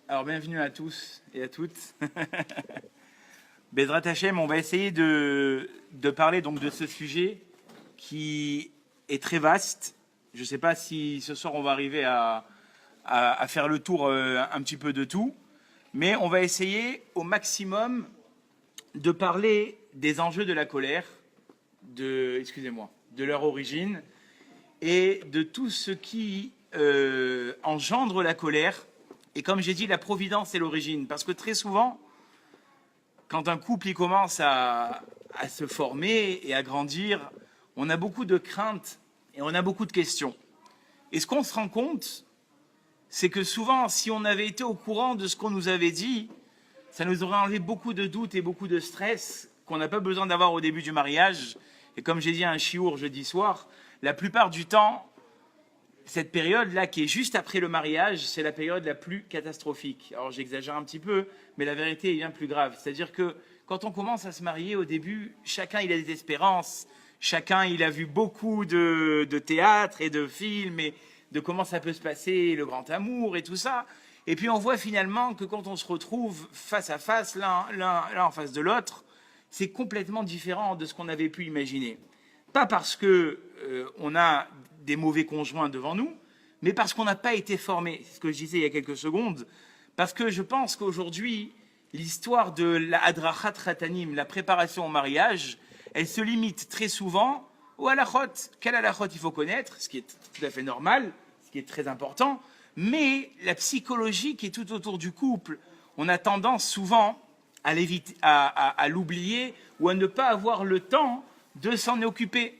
Alors, bienvenue à tous et à toutes. Bezrat Hachem, on va essayer de parler donc de ce sujet qui est très vaste. Je ne sais pas si ce soir on va arriver à faire le tour un petit peu de tout, mais on va essayer au maximum de parler des enjeux de la colère, de leur origine et de tout ce qui engendre la colère. Et comme j'ai dit, la providence est l'origine. Parce que très souvent, quand un couple il commence à se former et à grandir, on a beaucoup de craintes et on a beaucoup de questions. Et ce qu'on se rend compte, c'est que souvent, si on avait été au courant de ce qu'on nous avait dit, ça nous aurait enlevé beaucoup de doutes et beaucoup de stress qu'on n'a pas besoin d'avoir au début du mariage. Et comme j'ai dit à un chiour jeudi soir, la plupart du temps, cette période-là, qui est juste après le mariage, c'est la période la plus catastrophique. Alors j'exagère un petit peu, mais la vérité est bien plus grave. C'est-à-dire que quand on commence à se marier, au début, chacun il a des espérances, chacun il a vu beaucoup de théâtre et de films, et de comment ça peut se passer, le grand amour et tout ça. Et puis on voit finalement que quand on se retrouve face à face, l'un en face de l'autre, c'est complètement différent de ce qu'on avait pu imaginer. Pas parce que on a des mauvais conjoints devant nous, mais parce qu'on n'a pas été formé. C'est ce que je disais il y a quelques secondes. Parce que je pense qu'aujourd'hui, l'histoire de la Hadrachat Khatanim, la préparation au mariage, elle se limite très souvent au halachot. Quel halachot il faut connaître, ce qui est tout à fait normal, ce qui est très important, mais la psychologie qui est tout autour du couple, on a tendance souvent à l'oublier ou à ne pas avoir le temps de s'en occuper.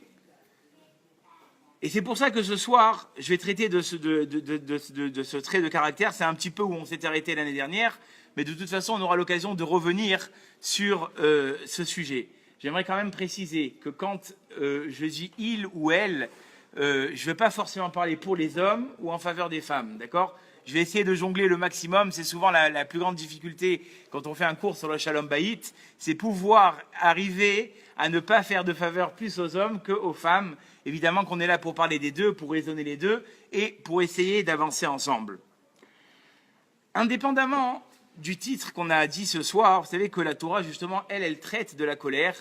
Et c'est pour ça que ce soir, je vais traiter de ce trait de caractère. C'est un petit peu où on s'est arrêté l'année dernière, mais de toute façon, on aura l'occasion de revenir sur ce sujet. J'aimerais quand même préciser que quand je dis il ou elle, je ne vais pas forcément parler pour les hommes ou en faveur des femmes, d'accord ? Je vais essayer de jongler le maximum. C'est souvent la plus grande difficulté quand on fait un cours sur le Shalom Bayit, c'est pouvoir arriver à ne pas faire de faveur plus aux hommes qu'aux femmes. Évidemment qu'on est là pour parler des deux, pour raisonner les deux et pour essayer d'avancer ensemble. Indépendamment du titre qu'on a dit ce soir, vous savez que la Torah, justement, elle traite de la colère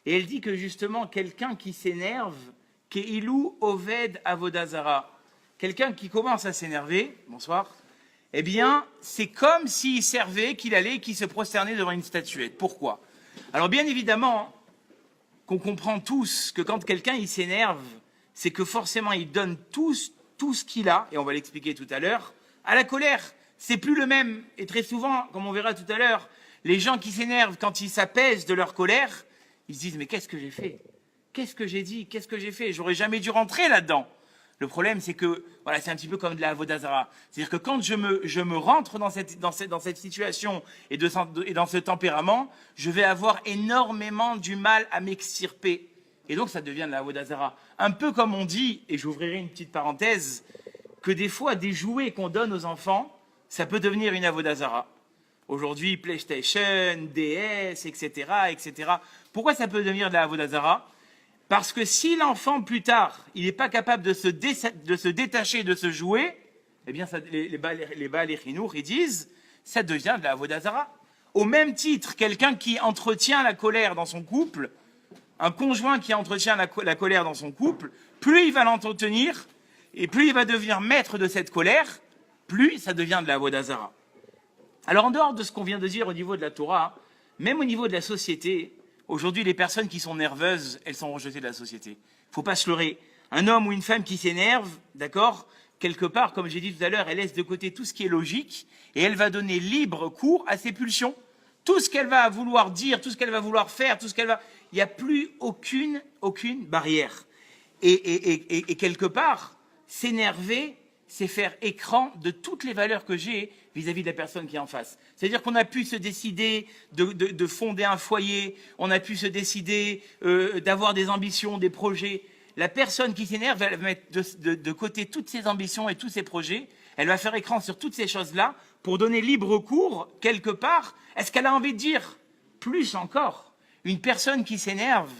et elle dit que, justement, quelqu'un qui s'énerve, Ke'ilu Oved Avodazara, quelqu'un qui commence à s'énerver, bonsoir, eh bien, c'est comme s'il servait, qu'il se prosternait devant une statuette. Pourquoi ? Alors, bien évidemment, qu'on comprend tous que quand quelqu'un il s'énerve, c'est que forcément il donne tout ce qu'il a, et on va l'expliquer tout à l'heure, à la colère. C'est plus le même. Et très souvent, comme on verra tout à l'heure, les gens qui s'énervent quand ils s'apaisent de leur colère, ils se disent mais qu'est-ce que j'ai fait ? Qu'est-ce que j'ai dit ? Qu'est-ce que j'ai fait ? J'aurais jamais dû rentrer là-dedans. Le problème, c'est que voilà, c'est un petit peu comme de la Avodazara. C'est-à-dire que quand je me rentre dans cette situation et dans ce tempérament, je vais avoir énormément du mal à m'extirper. Et donc, ça devient de la Avodazara. Un peu comme on dit, et j'ouvrirai une petite parenthèse, que des fois, des jouets qu'on donne aux enfants, ça peut devenir une Avodazara. Aujourd'hui, PlayStation, DS, etc., etc. Pourquoi ça peut devenir de la Avodazara ? Parce que si l'enfant, plus tard, il n'est pas capable de se détacher de ce jouet, eh bien, les Baal et Chinour, ils disent, ça devient de la Avodazara. Au même titre, quelqu'un qui entretient la colère dans son couple, un conjoint qui entretient la colère dans son couple, plus il va l'entretenir, et plus il va devenir maître de cette colère, plus ça devient de la Avodazara. Alors, en dehors de ce qu'on vient de dire au niveau de la Torah, même au niveau de la société, aujourd'hui, les personnes qui sont nerveuses, elles sont rejetées de la société. Il ne faut pas se leurrer. Un homme ou une femme qui s'énerve, d'accord, quelque part, comme j'ai dit tout à l'heure, elle laisse de côté tout ce qui est logique et elle va donner libre cours à ses pulsions. Tout ce qu'elle va vouloir dire, tout ce qu'elle va vouloir faire, il n'y a plus aucune barrière. Et quelque part, s'énerver, c'est faire écran de toutes les valeurs que j'ai vis-à-vis de la personne qui est en face. C'est-à-dire qu'on a pu se décider de fonder un foyer, on a pu se décider d'avoir des ambitions, des projets. La personne qui s'énerve, elle va mettre de côté toutes ses ambitions et tous ses projets, elle va faire écran sur toutes ces choses-là pour donner libre cours, quelque part, à ce qu'elle a envie de dire. Plus encore, une personne qui s'énerve,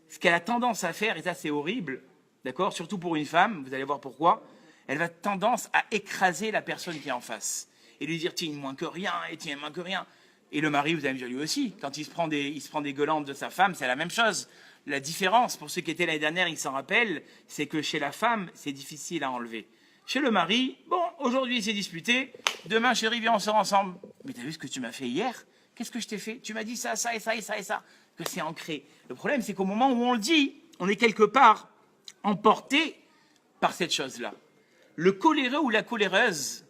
ce qu'elle a tendance à faire, et ça c'est horrible, d'accord, surtout pour une femme, vous allez voir pourquoi, elle va tendance à écraser la personne qui est en face. et lui dire tiens, il ne moins que rien, et tiens, il moins que rien. Et le mari, vous avez déjà lui aussi, quand il se prend des gueulantes de sa femme, c'est la même chose. La différence, pour ceux qui étaient l'année dernière, ils s'en rappellent, c'est que chez la femme, c'est difficile à enlever. Chez le mari, bon, aujourd'hui il s'est disputé, demain chérie, viens, on sort ensemble. Mais t'as vu ce que tu m'as fait hier? Qu'est-ce que je t'ai fait? Tu m'as dit ça, ça et ça et ça et ça. Que c'est ancré. Le problème, c'est qu'au moment où on le dit, on est quelque part emporté par cette chose-là. Le coléreux ou la coléreuse,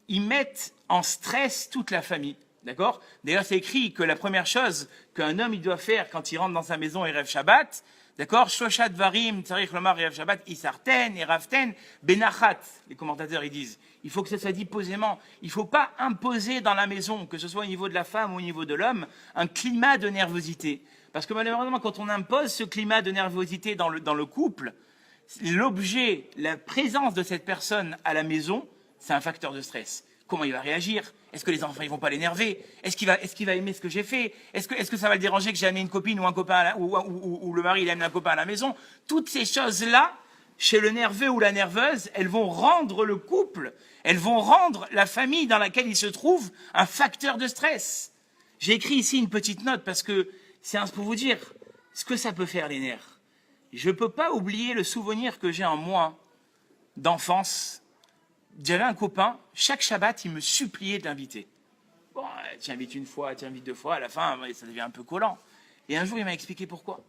ils mettent en stress toute la famille. D'accord? D'ailleurs, c'est écrit que la première chose qu'un homme il doit faire quand il rentre dans sa maison et rêve Shabbat, d'accord? Shoshat varim, tsarich lomar rêve Shabbat, isarten, eraften, benachat. Les commentateurs ils disent. Il faut que ça soit dit posément. Il ne faut pas imposer dans la maison, que ce soit au niveau de la femme ou au niveau de l'homme, un climat de nervosité. Parce que malheureusement, quand on impose ce climat de nervosité dans le couple, l'objet, la présence de cette personne à la maison, c'est un facteur de stress. Comment il va réagir? Est-ce que les enfants ils vont pas l'énerver? Est-ce qu'il va aimer ce que j'ai fait? Est-ce que ça va le déranger que j'ai amené une copine ou un copain ou le mari il amène un copain à la maison? Toutes ces choses-là, chez le nerveux ou la nerveuse, elles vont rendre le couple, elles vont rendre la famille dans laquelle il se trouve un facteur de stress. J'ai écrit ici une petite note parce que c'est pour vous dire ce que ça peut faire les nerfs. Je ne peux pas oublier le souvenir que j'ai en moi d'enfance. J'avais un copain, chaque Shabbat, il me suppliait de l'inviter. Bon, tu invites une fois, tu invites deux fois, à la fin, ça devient un peu collant. Et un jour, il m'a expliqué pourquoi.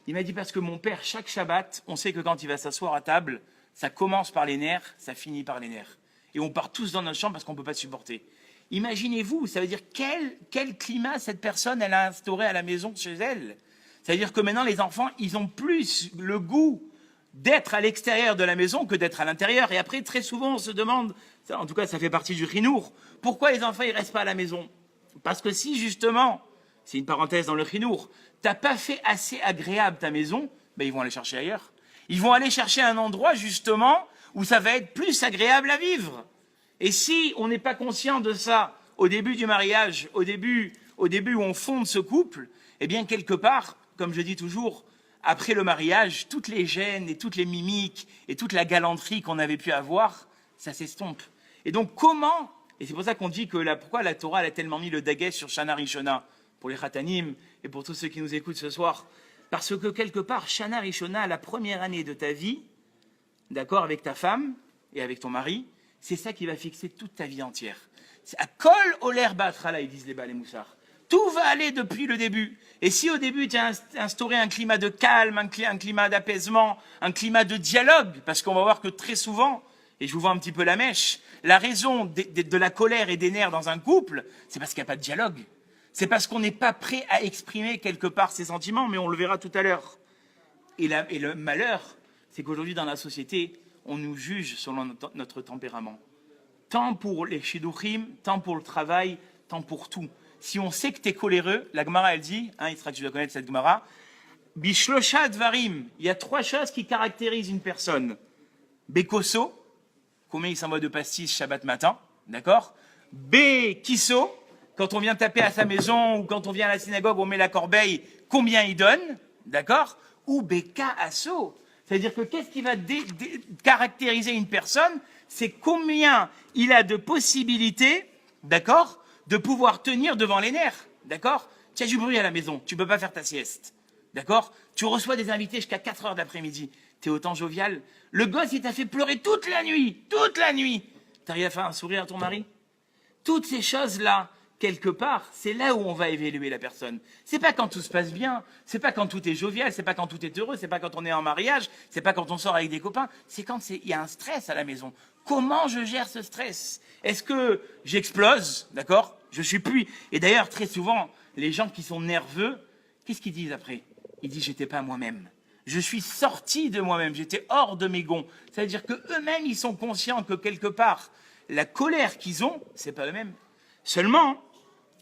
Il m'a dit parce que mon père, chaque Shabbat, on sait que quand il va s'asseoir à table, ça commence par les nerfs, ça finit par les nerfs. Et on part tous dans notre chambre parce qu'on ne peut pas supporter. Imaginez-vous, ça veut dire quel climat cette personne elle a instauré à la maison chez elle. Ça veut dire que maintenant, les enfants, ils ont plus le goût d'être à l'extérieur de la maison que d'être à l'intérieur. Et après, très souvent, on se demande, en tout cas, ça fait partie du chinour, pourquoi les enfants, ils restent pas à la maison? Parce que si, justement, c'est une parenthèse dans le chinour, t'as pas fait assez agréable ta maison, ben, ils vont aller chercher ailleurs. Ils vont aller chercher un endroit, justement, où ça va être plus agréable à vivre. Et si on n'est pas conscient de ça au début du mariage, au début où on fonde ce couple, eh bien, quelque part, comme je dis toujours, après le mariage, toutes les gênes et toutes les mimiques et toute la galanterie qu'on avait pu avoir, ça s'estompe. Et donc comment, et c'est pour ça qu'on dit que pourquoi la Torah elle a tellement mis le daguet sur Shana Rishona, pour les Khatanim et pour tous ceux qui nous écoutent ce soir, parce que quelque part, Shana Rishona, la première année de ta vie, d'accord, avec ta femme et avec ton mari, c'est ça qui va fixer toute ta vie entière. C'est à Kol Oler Ba'atrala, ils disent les Baalei Moussar. Tout va aller depuis le début. Et si au début, tu as instauré un climat de calme, un climat d'apaisement, un climat de dialogue, parce qu'on va voir que très souvent, et je vous vois un petit peu la mèche, la raison de la colère et des nerfs dans un couple, c'est parce qu'il n'y a pas de dialogue. C'est parce qu'on n'est pas prêt à exprimer quelque part ses sentiments, mais on le verra tout à l'heure. Et le malheur, c'est qu'aujourd'hui, dans la société, on nous juge selon notre tempérament. Tant pour les shidduchim, tant pour le travail, tant pour tout. Si on sait que tu es coléreux, la Gemara, elle dit, il sera que tu dois connaître cette Gemara, Bishlosha Dvarim, il y a 3 choses qui caractérisent une personne. Bekoso, combien il s'envoie de pastis Shabbat matin, d'accord? Kiso, quand on vient taper à sa maison ou quand on vient à la synagogue, on met la corbeille, combien il donne, d'accord? Ou Beka Asso, c'est-à-dire que qu'est-ce qui va caractériser une personne? C'est combien il a de possibilités, d'accord, de pouvoir tenir devant les nerfs, d'accord? Tu as du bruit à la maison, tu ne peux pas faire ta sieste, d'accord? Tu reçois des invités jusqu'à 4 heures d'après-midi, tu es autant jovial. Le gosse, il t'a fait pleurer toute la nuit. Tu arrives à faire un sourire à ton mari? Toutes ces choses-là, quelque part, c'est là où on va évaluer la personne. C'est pas quand tout se passe bien, c'est pas quand tout est jovial, c'est pas quand tout est heureux, c'est pas quand on est en mariage, c'est pas quand on sort avec des copains, c'est quand il y a un stress à la maison. Comment je gère ce stress? Est-ce que j'explose, d'accord? Je suis plus. Et d'ailleurs, très souvent, les gens qui sont nerveux, qu'est-ce qu'ils disent après? Ils disent j'étais pas moi-même. Je suis sorti de moi-même, j'étais hors de mes gonds. Ça veut dire que eux-mêmes, ils sont conscients que quelque part, la colère qu'ils ont, c'est pas eux-mêmes. Seulement,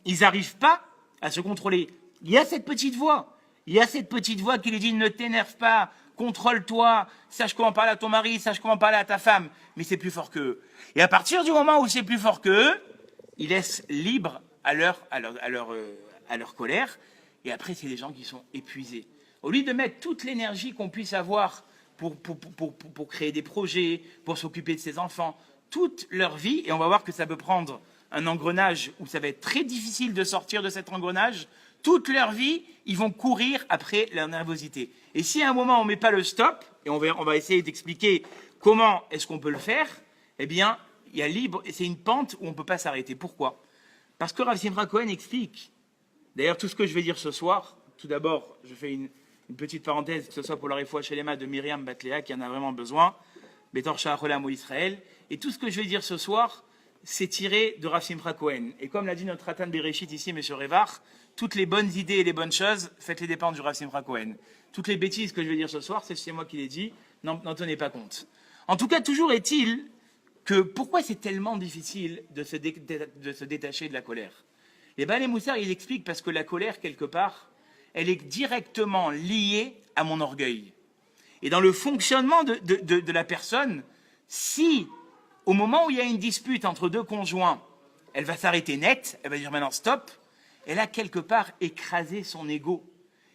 ils n'arrivent pas à se contrôler. Il y a cette petite voix. Il y a cette petite voix qui lui dit ne t'énerve pas, contrôle-toi, sache comment parler à ton mari, sache comment parler à ta femme. Mais c'est plus fort qu'eux. Et à partir du moment où c'est plus fort qu'eux, ils laissent libre à leur colère. Et après, c'est des gens qui sont épuisés. Au lieu de mettre toute l'énergie qu'on puisse avoir pour créer des projets, pour s'occuper de ses enfants, toute leur vie, et on va voir que ça peut prendre un engrenage où ça va être très difficile de sortir de cet engrenage, toute leur vie, ils vont courir après leur nervosité. Et si à un moment on ne met pas le stop, et on va essayer d'expliquer comment est-ce qu'on peut le faire, eh bien, c'est une pente où on ne peut pas s'arrêter. Pourquoi? Parce que Rav Simcha Cohen explique, d'ailleurs tout ce que je vais dire ce soir, tout d'abord, je fais une petite parenthèse, que ce soit pour la Refoua Shelema de Myriam Batléa, qui en a vraiment besoin, Betor Sha'acholam ou Israël, et tout ce que je vais dire ce soir, c'est tiré de Rav Simcha Cohen. Et comme l'a dit notre Ratan Bereshit ici, M. Revar, toutes les bonnes idées et les bonnes choses, faites-les dépendre du Rav Simcha Cohen. Toutes les bêtises que je vais dire ce soir, c'est moi qui les dis, n'en tenez pas compte. En tout cas, toujours est-il que pourquoi c'est tellement difficile de se détacher de la colère? Les Baalei Moussar, ils expliquent parce que la colère, quelque part, elle est directement liée à mon orgueil. Et dans le fonctionnement de la personne, si au moment où il y a une dispute entre deux conjoints, elle va s'arrêter net, elle va dire maintenant stop, elle a quelque part écrasé son ego.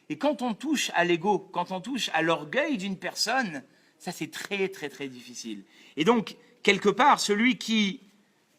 Et quand on touche à l'ego, quand on touche à l'orgueil d'une personne, ça c'est très très très difficile. Et donc, quelque part, celui qui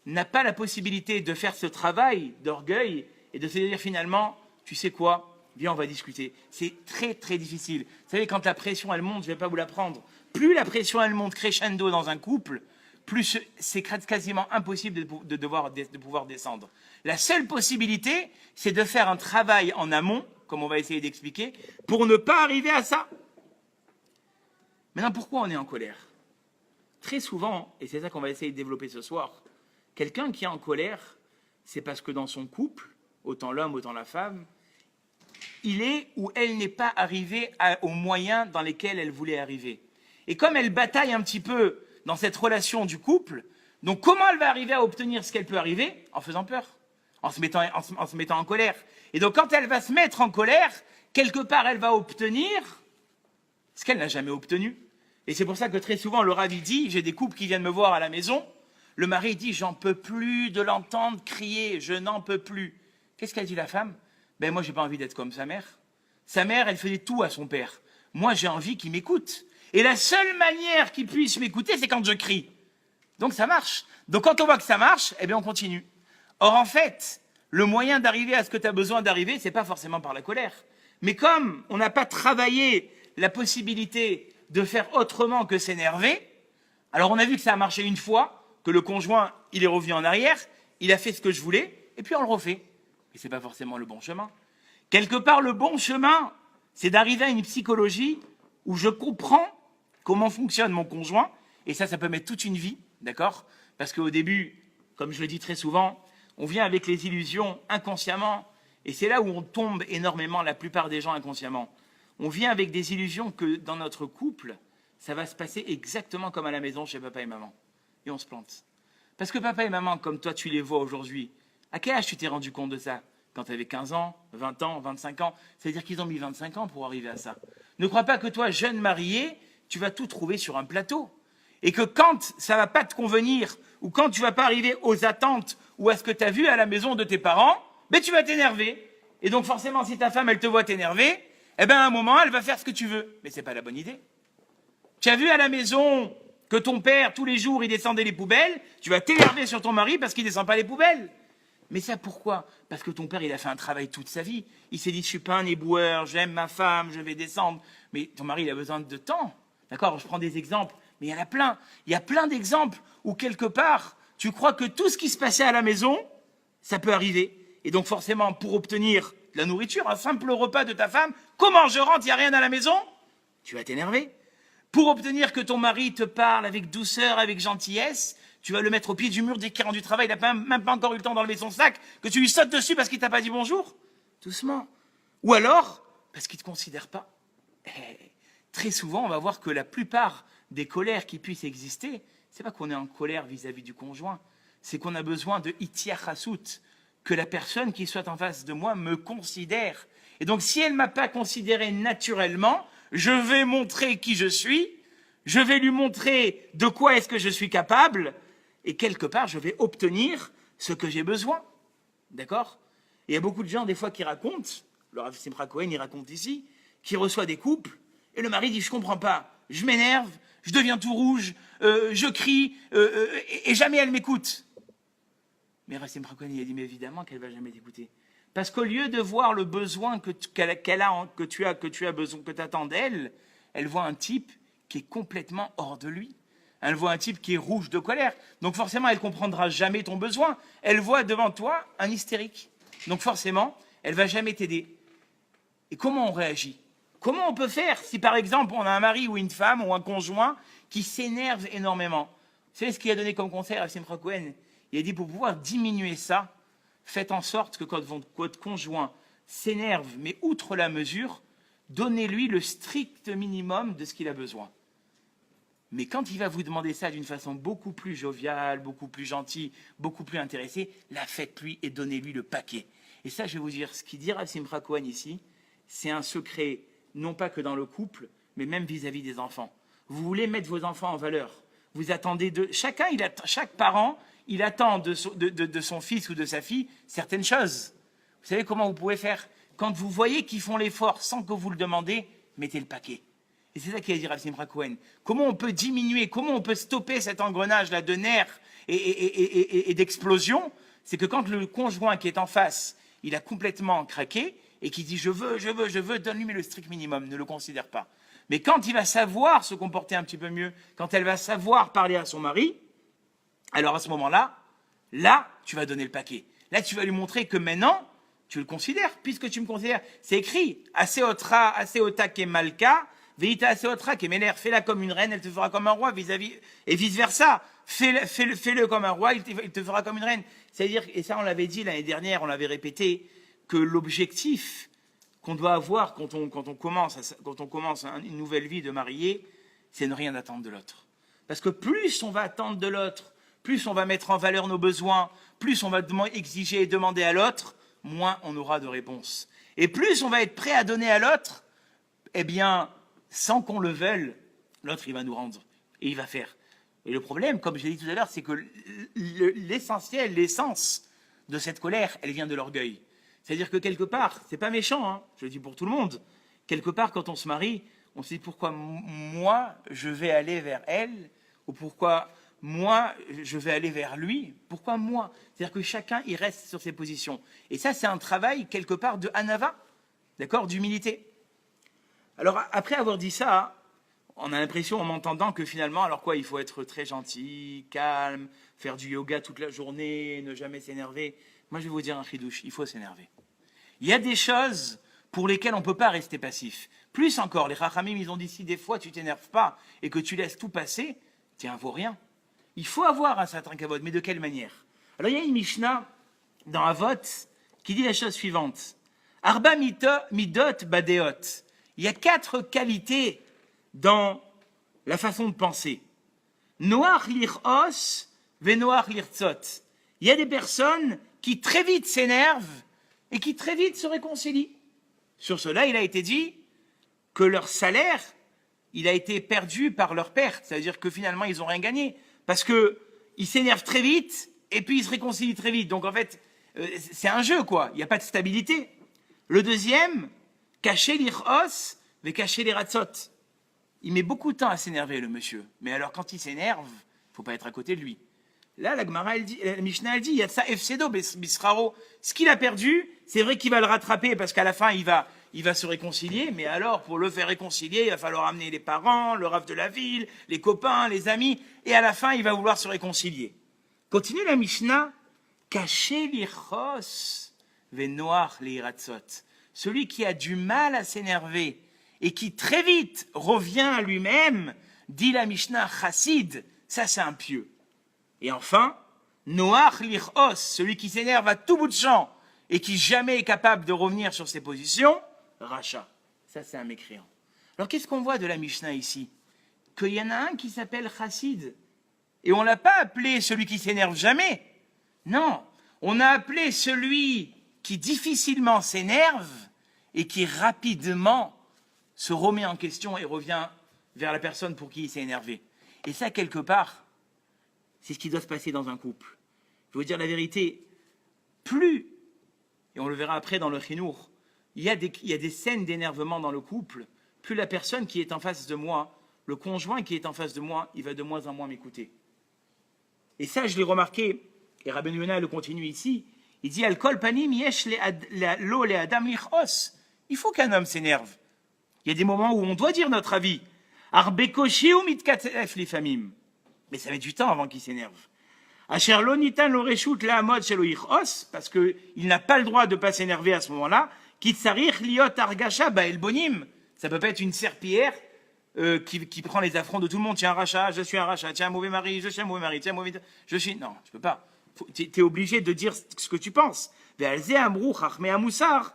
n'a pas la possibilité de faire ce travail d'orgueil et de se dire finalement, tu sais quoi, viens on va discuter. C'est très très difficile. Vous savez, quand la pression elle monte, je ne vais pas vous la prendre, plus la pression elle monte crescendo dans un couple, plus c'est quasiment impossible de pouvoir descendre. La seule possibilité, c'est de faire un travail en amont, comme on va essayer d'expliquer, pour ne pas arriver à ça. Maintenant, pourquoi on est en colère? Très souvent, et c'est ça qu'on va essayer de développer ce soir, quelqu'un qui est en colère, c'est parce que dans son couple, autant l'homme, autant la femme, il est ou elle n'est pas arrivée aux moyens dans lesquels elle voulait arriver. Et comme elle bataille un petit peu dans cette relation du couple, donc comment elle va arriver à obtenir ce qu'elle peut arriver? En faisant peur, en se mettant en colère. Et donc quand elle va se mettre en colère, quelque part elle va obtenir ce qu'elle n'a jamais obtenu. Et c'est pour ça que très souvent le Rav dit, j'ai des couples qui viennent me voir à la maison, le mari dit, j'en peux plus de l'entendre crier, je n'en peux plus. Qu'est-ce qu'elle dit la femme? Ben moi j'ai pas envie d'être comme sa mère. Sa mère, elle faisait tout à son père. Moi j'ai envie qu'il m'écoute. Et la seule manière qu'il puisse m'écouter, c'est quand je crie. Donc ça marche. Donc quand on voit que ça marche, eh bien on continue. Or en fait, le moyen d'arriver à ce que tu as besoin d'arriver, c'est pas forcément par la colère. Mais comme on n'a pas travaillé la possibilité de faire autrement que s'énerver, alors on a vu que ça a marché une fois, que le conjoint, il est revenu en arrière, il a fait ce que je voulais, et puis on le refait. Mais c'est pas forcément le bon chemin. Quelque part, le bon chemin, c'est d'arriver à une psychologie où je comprends comment fonctionne mon conjoint, et ça peut mettre toute une vie, d'accord? Parce qu'au début, comme je le dis très souvent, on vient avec les illusions inconsciemment, et c'est là où on tombe énormément, la plupart des gens inconsciemment. On vient avec des illusions que dans notre couple, ça va se passer exactement comme à la maison chez papa et maman. Et on se plante. Parce que papa et maman, comme toi tu les vois aujourd'hui, à quel âge tu t'es rendu compte de ça? Quand tu avais 15 ans, 20 ans, 25 ans? C'est-à-dire qu'ils ont mis 25 ans pour arriver à ça. Ne crois pas que toi, jeune marié, tu vas tout trouver sur un plateau. Et que quand ça ne va pas te convenir, ou quand tu ne vas pas arriver aux attentes, ou à ce que tu as vu à la maison de tes parents, ben tu vas t'énerver. Et donc forcément, si ta femme, elle te voit t'énerver, eh ben à un moment, elle va faire ce que tu veux. Mais ce n'est pas la bonne idée. Tu as vu à la maison que ton père, tous les jours, il descendait les poubelles, tu vas t'énerver sur ton mari parce qu'il ne descend pas les poubelles. Mais ça, pourquoi? Parce que ton père, il a fait un travail toute sa vie. Il s'est dit, je ne suis pas un éboueur, j'aime ma femme, je vais descendre. Mais ton mari, il a besoin de temps. D'accord? Je prends des exemples, mais il y en a plein. Il y a plein d'exemples où, quelque part, tu crois que tout ce qui se passait à la maison, ça peut arriver. Et donc, forcément, pour obtenir de la nourriture, un simple repas de ta femme, comment je rentre, il n'y a rien à la maison? Tu vas t'énerver. Pour obtenir que ton mari te parle avec douceur, avec gentillesse, tu vas le mettre au pied du mur dès qu'il rentre du travail, il n'a même pas encore eu le temps d'enlever son sac, que tu lui sautes dessus parce qu'il t'a pas dit bonjour. Doucement. Ou alors, parce qu'il ne te considère pas. Très souvent, on va voir que la plupart des colères qui puissent exister, c'est pas qu'on est en colère vis-à-vis du conjoint, c'est qu'on a besoin de itiachasut, que la personne qui soit en face de moi me considère. Et donc, si elle ne m'a pas considéré naturellement, je vais montrer qui je suis, je vais lui montrer de quoi est-ce que je suis capable, et quelque part, je vais obtenir ce que j'ai besoin. D'accord? Et il y a beaucoup de gens, des fois, qui racontent, le Rav Simcha Cohen, il raconte ici, qui reçoit des couples, et le mari dit, je comprends pas, je m'énerve, je deviens tout rouge, je crie, et jamais elle m'écoute. Mais Rassim Rakouani, il a dit, mais évidemment qu'elle ne va jamais t'écouter. Parce qu'au lieu de voir le besoin que tu as besoin, que tu attends d'elle, elle voit un type qui est complètement hors de lui. Elle voit un type qui est rouge de colère. Donc forcément, elle ne comprendra jamais ton besoin. Elle voit devant toi un hystérique. Donc forcément, elle ne va jamais t'aider. Et comment on réagit? Comment on peut faire si par exemple, on a un mari ou une femme ou un conjoint qui s'énerve énormément? Vous savez ce qu'il a donné comme conseil à Rassim Rakouani? Il a dit, pour pouvoir diminuer ça, faites en sorte que quand votre conjoint s'énerve, mais outre la mesure, donnez-lui le strict minimum de ce qu'il a besoin. Mais quand il va vous demander ça d'une façon beaucoup plus joviale, beaucoup plus gentille, beaucoup plus intéressée, la faites-lui et donnez-lui le paquet. Et ça, je vais vous dire, ce qu'il dit Rassim Rakouani ici, c'est un secret, non pas que dans le couple, mais même vis-à-vis des enfants. Vous voulez mettre vos enfants en valeur. Vous attendez de... Chaque parent, il attend de son fils ou de sa fille certaines choses. Vous savez comment vous pouvez faire? Quand vous voyez qu'ils font l'effort sans que vous le demandez, mettez le paquet. Et c'est ça qu'il a dit Rassim Rakouani. Comment on peut diminuer, comment on peut stopper cet engrenage-là de nerfs et d'explosion? C'est que quand le conjoint qui est en face, il a complètement craqué et qui dit je veux, donne-lui le strict minimum, ne le considère pas. Mais quand il va savoir se comporter un petit peu mieux, quand elle va savoir parler à son mari, alors à ce moment-là, tu vas donner le paquet. Là, tu vas lui montrer que maintenant, tu le considères, puisque tu me considères. C'est écrit, Aseota Kemalka, Veita Aseotra Kemeler, fais-la comme une reine, elle te fera comme un roi, vis-à-vis, et vice-versa. Fais-le comme un roi, il te fera comme une reine. C'est-à-dire, et ça on l'avait dit l'année dernière, on l'avait répété, que l'objectif qu'on doit avoir quand on commence une nouvelle vie de marié, c'est ne rien attendre de l'autre. Parce que plus on va attendre de l'autre, plus on va mettre en valeur nos besoins, plus on va exiger et demander à l'autre, moins on aura de réponses. Et plus on va être prêt à donner à l'autre, eh bien, sans qu'on le veuille, l'autre il va nous rendre et il va faire. Et le problème, comme je l'ai dit tout à l'heure, c'est que l'essentiel, l'essence de cette colère, elle vient de l'orgueil. C'est-à-dire que quelque part, c'est pas méchant, hein, je le dis pour tout le monde, quelque part quand on se marie, on se dit pourquoi moi je vais aller vers elle, ou pourquoi moi je vais aller vers lui, pourquoi moi? C'est-à-dire que chacun il reste sur ses positions. Et ça c'est un travail quelque part de hanava, d'accord, d'humilité. Alors après avoir dit ça, on a l'impression en m'entendant que finalement, alors quoi, il faut être très gentil, calme, faire du yoga toute la journée, ne jamais s'énerver. Moi je vais vous dire un chidouche, il faut s'énerver. Il y a des choses pour lesquelles on ne peut pas rester passif. Plus encore, les Chachamim, ils ont dit si des fois tu t'énerves pas et que tu laisses tout passer, tiens, vaut rien. Il faut avoir un certain kavod, mais de quelle manière? Alors il y a une Mishnah dans Avot qui dit la chose suivante. Arba midot badeot. Il y a 4 qualités dans la façon de penser. Noach lir'os ve noach lir'tzot. Il y a des personnes qui très vite s'énervent et qui très vite se réconcilient. Sur cela, il a été dit que leur salaire, il a été perdu par leur perte. C'est-à-dire que finalement, ils n'ont rien gagné. Parce qu'ils s'énervent très vite et puis ils se réconcilient très vite. Donc en fait, c'est un jeu, quoi. Il n'y a pas de stabilité. Le deuxième, cacher l'ir'os, mais cacher les ratzot. Il met beaucoup de temps à s'énerver, le monsieur. Mais alors, quand il s'énerve, il ne faut pas être à côté de lui. Là, la Gemara, la Mishnah, elle dit, il y a ça, efsedo bisraro. Ce qu'il a perdu, c'est vrai qu'il va le rattraper parce qu'à la fin, il va se réconcilier. Mais alors, pour le faire réconcilier, il va falloir amener les parents, le rav de la ville, les copains, les amis. Et à la fin, il va vouloir se réconcilier. Continue la Mishnah. Cacher l'ichos, venoir l'iratzot. Celui qui a du mal à s'énerver et qui très vite revient à lui-même, dit la Mishnah chassid, ça c'est un pieux. Et enfin, noach l'ichos, celui qui s'énerve à tout bout de champ et qui jamais est capable de revenir sur ses positions, racha, ça c'est un mécréant. Alors qu'est-ce qu'on voit de la Mishnah ici? Qu'il y en a un qui s'appelle chassid, et on ne l'a pas appelé celui qui s'énerve jamais. Non, on a appelé celui qui difficilement s'énerve et qui rapidement se remet en question et revient vers la personne pour qui il s'est énervé. Et ça, quelque part, c'est ce qui doit se passer dans un couple. Je vais vous dire la vérité, plus, et on le verra après dans le chinour, il y a des scènes d'énervement dans le couple, plus la personne qui est en face de moi, le conjoint qui est en face de moi, il va de moins en moins m'écouter. Et ça, je l'ai remarqué, et Rabbeinu Yonah le continue ici, il dit, Al-kol panim yesh lo le adam lichos. Il faut qu'un homme s'énerve. Il y a des moments où on doit dire notre avis. Arbekoshi ou mitkatzef lifamim. Mais ça met du temps avant qu'il s'énerve. Asher lo nitan lo reshut la amod shelo yichos, parce qu'il n'a pas le droit de ne pas s'énerver à ce moment-là. Kitzarich liot argasha ba'el bonim. Ça peut pas être une serpillière qui prend les affronts de tout le monde. Tiens, un rachat, je suis un rachat. Tiens, un mauvais mari, je suis un mauvais mari. Tiens, un mauvais... Je suis... Non, tu peux pas. Tu es obligé de dire ce que tu penses. Ve'alze amrou chachmei hamusar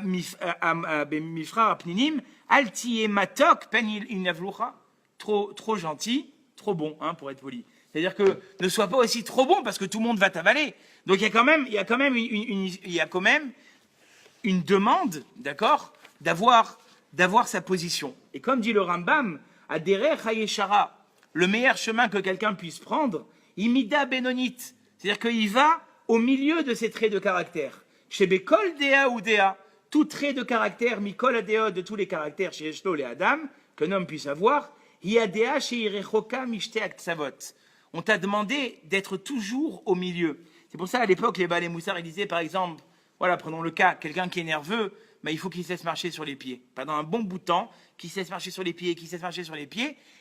mifrar apninim al tiye matok pen inavlucha. Trop gentil, trop bon, hein, pour être poli. C'est-à-dire que ne sois pas aussi trop bon parce que tout le monde va t'avaler. Donc il y a quand même une demande, d'accord, d'avoir sa position. Et comme dit le Rambam, Aderer Hayeshara, le meilleur chemin que quelqu'un puisse prendre, imida benonit, c'est-à-dire qu'il va au milieu de ses traits de caractère. Chez Bekol Dea ou Dea, tout trait de caractère, Mikol Adeo, de tous les caractères chez Eshlo et Adam, qu'un homme puisse avoir, Hiadea chez Irechoka Mishte Aktsavot. On t'a demandé d'être toujours au milieu. C'est pour ça, à l'époque, les Baalei Moussar, ils disaient, par exemple, voilà, prenons le cas, quelqu'un qui est nerveux, il faut qu'il cesse marcher sur les pieds. Pendant un bon bout de temps, qu'il cesse marcher sur les pieds,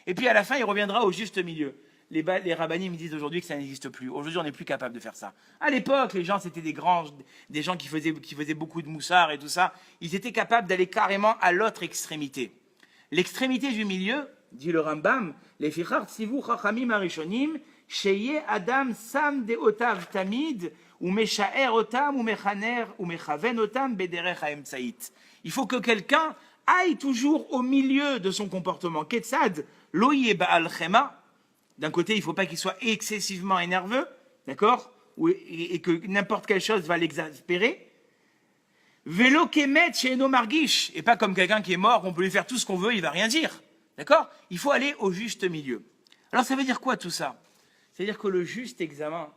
et puis à la fin, il reviendra au juste milieu. Les rabbinim me disent aujourd'hui que ça n'existe plus. Aujourd'hui, on n'est plus capable de faire ça. À l'époque, les gens, c'était des gens qui faisaient beaucoup de moussard et tout ça. Ils étaient capables d'aller carrément à l'autre extrémité. L'extrémité du milieu, dit le Rambam, les fichar tzivu chachamim arishonim, sheye adam sam de otav tamid, ou meshaer otam, ou mechaner, ou mechaven otam, bederech haemtsaït. Il faut que quelqu'un aille toujours au milieu de son comportement. Ketzad, lo yeh ba'al chema. D'un côté, il ne faut pas qu'il soit excessivement énerveux, d'accord, et que n'importe quelle chose va l'exaspérer. Velo kemet chez eno margish, et pas comme quelqu'un qui est mort, on peut lui faire tout ce qu'on veut, il ne va rien dire. D'accord? Il faut aller au juste milieu. Alors ça veut dire quoi tout ça? C'est-à-dire que le juste examen,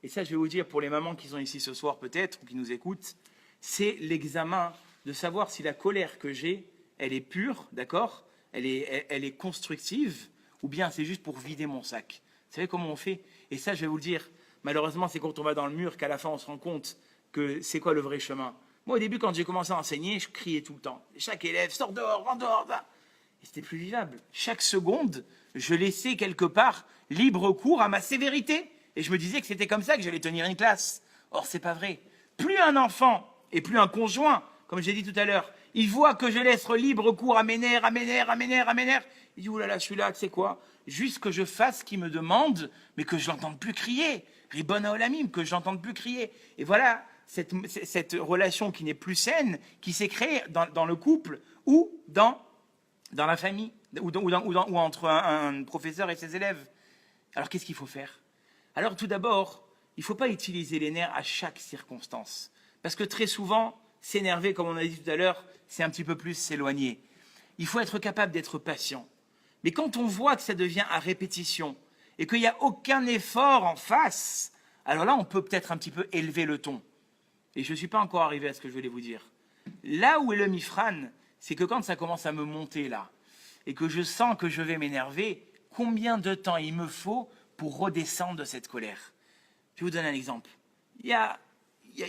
et ça je vais vous dire pour les mamans qui sont ici ce soir peut-être, ou qui nous écoutent, c'est l'examen de savoir si la colère que j'ai, elle est pure, d'accord? Elle est constructive, ou bien c'est juste pour vider mon sac. Vous savez comment on fait? Et ça, je vais vous le dire, malheureusement, c'est quand on va dans le mur qu'à la fin, on se rend compte que c'est quoi le vrai chemin. Moi, au début, quand j'ai commencé à enseigner, je criais tout le temps. Chaque élève, sort dehors, rentre dehors, va. Et c'était plus vivable. Chaque seconde, je laissais quelque part libre cours à ma sévérité. Et je me disais que c'était comme ça que j'allais tenir une classe. Or, c'est pas vrai. Plus un enfant et plus un conjoint, comme j'ai dit tout à l'heure, il voit que je laisse libre cours à mes nerfs, il dit, oulala, celui-là, c'est quoi? Juste que je fasse ce qu'il me demande, mais que je l'entende plus crier. Ribon Haolamim, que je l'entende plus crier. Et voilà cette relation qui n'est plus saine, qui s'est créée dans le couple ou dans la famille, ou entre un professeur et ses élèves. Alors, qu'est-ce qu'il faut faire? Alors, tout d'abord, il ne faut pas utiliser les nerfs à chaque circonstance. Parce que très souvent, s'énerver, comme on a dit tout à l'heure, c'est un petit peu plus s'éloigner. Il faut être capable d'être patient. Mais quand on voit que ça devient à répétition et qu'il n'y a aucun effort en face, alors là, on peut peut-être un petit peu élever le ton. Et je ne suis pas encore arrivé à ce que je voulais vous dire. Là où est le mifran, c'est que quand ça commence à me monter là, et que je sens que je vais m'énerver, combien de temps il me faut pour redescendre de cette colère? Je vais vous donner un exemple. Il y a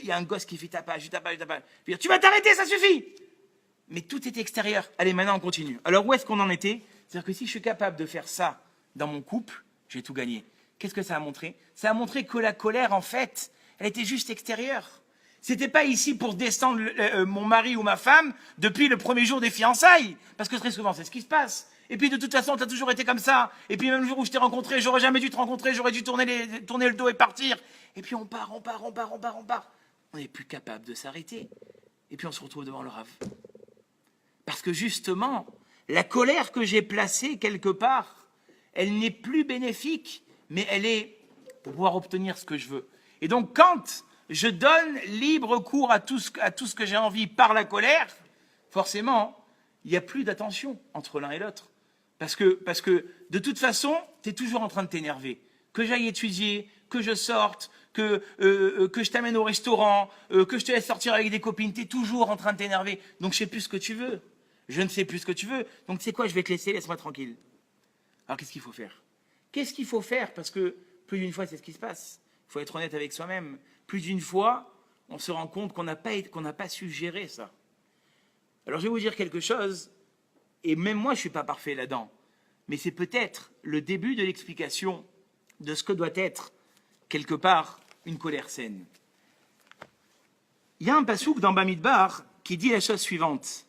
un gosse qui fait tapage. Je vais dire, tu vas t'arrêter, ça suffit! Mais tout est extérieur. Allez, maintenant on continue. Alors où est-ce qu'on en était? C'est-à-dire que si je suis capable de faire ça dans mon couple, j'ai tout gagné. Qu'est-ce que ça a montré? Ça a montré que la colère, en fait, elle était juste extérieure. C'était pas ici pour descendre mon mari ou ma femme depuis le premier jour des fiançailles. Parce que très souvent, c'est ce qui se passe. Et puis de toute façon, tu as toujours été comme ça. Et puis même le jour où je t'ai rencontré, j'aurais jamais dû te rencontrer, j'aurais dû tourner le dos et partir. Et puis on part. On n'est plus capable de s'arrêter. Et puis on se retrouve devant le Rav. Parce que justement, la colère que j'ai placée quelque part, elle n'est plus bénéfique, mais elle est pour pouvoir obtenir ce que je veux. Et donc quand je donne libre cours à tout ce que j'ai envie par la colère, forcément, il n'y a plus d'attention entre l'un et l'autre. Parce que de toute façon, tu es toujours en train de t'énerver. Que j'aille étudier, que je sorte, que je t'amène au restaurant, que je te laisse sortir avec des copines, tu es toujours en train de t'énerver. Donc je ne sais plus ce que tu veux. Je ne sais plus ce que tu veux. Donc tu sais quoi, je vais te laisser, laisse-moi tranquille. Alors qu'est-ce qu'il faut faire? Qu'est-ce qu'il faut faire? Parce que plus d'une fois, c'est ce qui se passe. Il faut être honnête avec soi-même. Plus d'une fois, on se rend compte qu'on n'a pas su gérer ça. Alors je vais vous dire quelque chose, et même moi je ne suis pas parfait là-dedans, mais c'est peut-être le début de l'explication de ce que doit être, quelque part, une colère saine. Il y a un passouk dans Bamidbar qui dit la chose suivante.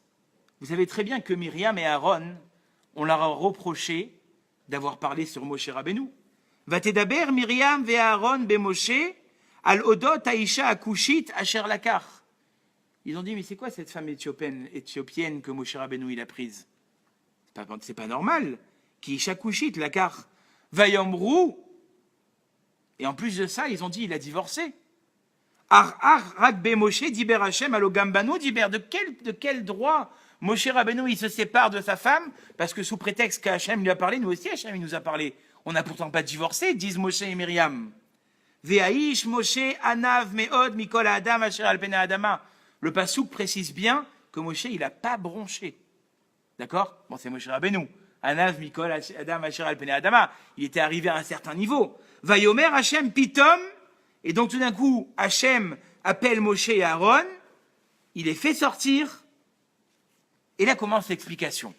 Vous savez très bien que Myriam et Aaron, on leur a reproché d'avoir parlé sur Moshe Rabbeinu. Vatedaber Myriam ve Aaron be Moshe al odot Aisha akushit asher lakar. Ils ont dit, mais c'est quoi cette femme éthiopienne que Moshe Rabbeinu il a prise? C'est pas normal. Qui Aisha akushit lakar vayomru. Et en plus de ça, ils ont dit, il a divorcé. Rak be Moshe diber Hashem alo gambanu diber. De quel droit Moshe Rabbeinu il se sépare de sa femme? Parce que sous prétexte qu'Hachem lui a parlé, nous aussi Hachem il nous a parlé. On n'a pourtant pas divorcé, disent Moshe et Myriam. Ve'aish Moshe anav meod mikol adam asher al pene adama. Le passouk précise bien que Moshe il n'a pas bronché. D'accord? Bon, c'est Moshe Rabbeinu. Anav mikol adam asher al pene adama. Il était arrivé à un certain niveau. Vayomer Hachem pitom. Et donc tout d'un coup, Hachem appelle Moshe et Aaron. Il les fait sortir. Et là commence l'explication.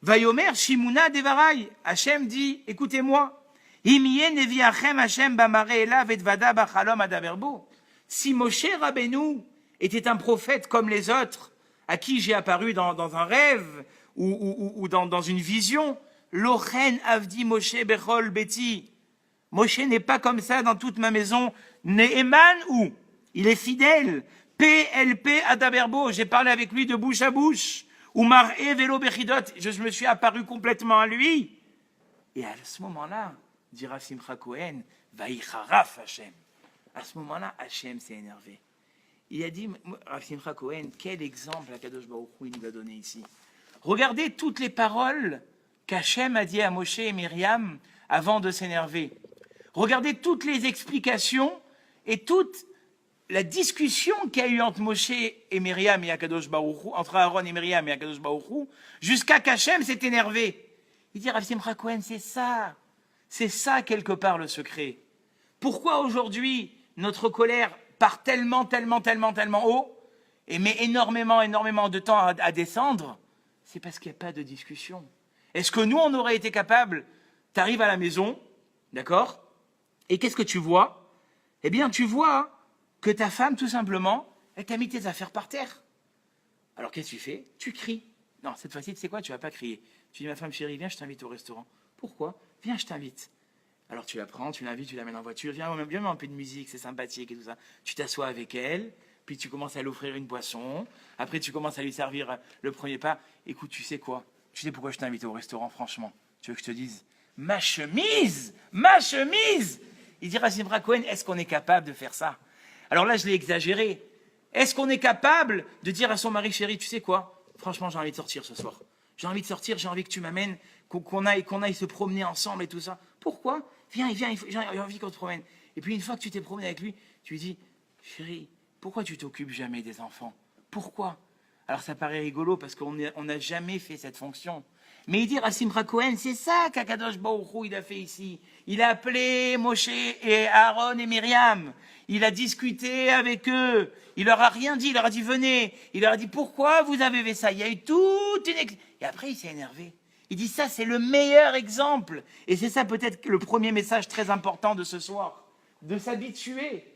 Vayomer Shimuna Devarai. Hachem dit, écoutez-moi. Si Moshe Rabbeinu était un prophète comme les autres, à qui j'ai apparu dans un rêve ou dans une vision, Lochen Avdi Moshe Bechol Beti. Moshe n'est pas comme ça dans toute ma maison. Ne'eman ou il est fidèle. PLP Adaberbo. J'ai parlé avec lui de bouche à bouche. Umar Velo Bechidot, je me suis apparu complètement à lui. Et à ce moment-là, dit Rav Simcha Cohen, Vaïcharaf Hachem. À ce moment-là, Hachem s'est énervé. Il a dit, Rav Simcha Cohen, quel exemple Akadosh Baruch Hu il nous a donné ici. Regardez toutes les paroles qu'Hachem a dit à Moshe et Myriam avant de s'énerver. Regardez toutes les explications et toute la discussion qu'il y a eu entre Moshe et Myriam et Akadosh Baruch Hu, entre Aaron et Myriam et Akadosh Baruch Hu, jusqu'à qu'Hachem s'est énervé. Il dit, Rav Simcha Cohen, c'est ça quelque part le secret. Pourquoi aujourd'hui notre colère part tellement haut et met énormément de temps à descendre? C'est parce qu'il n'y a pas de discussion. Est-ce que nous, on aurait été capable? Tu arrives à la maison, d'accord? Et qu'est-ce que tu vois? Eh bien, tu vois que ta femme, tout simplement, elle t'a mis tes affaires par terre. Alors, qu'est-ce que tu fais? Tu cries. Non, cette fois-ci, tu sais quoi? Tu ne vas pas crier. Tu dis, ma femme chérie, viens, je t'invite au restaurant. Pourquoi? Viens, je t'invite. Alors, tu la prends, tu l'invites, tu l'amènes en voiture. Viens, un peu de musique, c'est sympathique et tout ça. Tu t'assois avec elle, puis tu commences à lui offrir une boisson. Après, tu commences à lui servir le premier pas. Écoute, tu sais quoi? Tu sais pourquoi je t'invite au restaurant, franchement? Tu veux que je te dise? Ma chemise! Ma chemise! Il dira, Simcha Cohen, est-ce qu'on est capable de faire ça? Alors là, je l'ai exagéré. Est-ce qu'on est capable de dire à son mari, chéri, tu sais quoi? Franchement, j'ai envie de sortir ce soir. J'ai envie de sortir, j'ai envie que tu m'amènes, qu'on aille se promener ensemble et tout ça. Pourquoi? Viens, j'ai envie qu'on se promène. Et puis une fois que tu t'es promené avec lui, tu lui dis, chéri, pourquoi tu t'occupes jamais des enfants? Pourquoi? Alors ça paraît rigolo parce qu'on n'a jamais fait cette fonction. Mais il dit, Simcha Cohen, c'est ça qu'Akadosh Baruch Hu il a fait ici. Il a appelé Moshe et Aaron et Myriam. Il a discuté avec eux. Il leur a rien dit. Il leur a dit, venez. Il leur a dit, pourquoi vous avez fait ça? Il y a eu toute une... Et après, il s'est énervé. Il dit, ça, c'est le meilleur exemple. Et c'est ça peut-être le premier message très important de ce soir. De s'habituer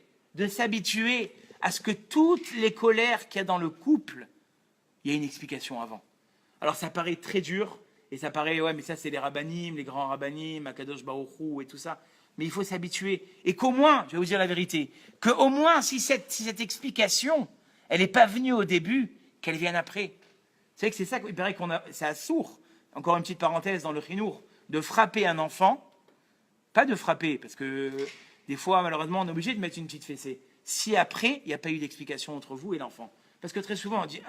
à ce que toutes les colères qu'il y a dans le couple, il y a une explication avant. Alors ça paraît très dur. Et ça paraît, ouais, mais ça, c'est les rabbanim, les grands rabbanim, Akadosh Baruch Hu et tout ça. Mais il faut s'habituer. Et qu'au moins, je vais vous dire la vérité, qu'au moins, si cette explication, elle n'est pas venue au début, qu'elle vienne après. Vous savez que c'est ça, il paraît c'est assourd, encore une petite parenthèse dans le chinour, de frapper un enfant, pas de frapper, parce que des fois, malheureusement, on est obligé de mettre une petite fessée. Si après, il n'y a pas eu d'explication entre vous et l'enfant. Parce que très souvent, on dit,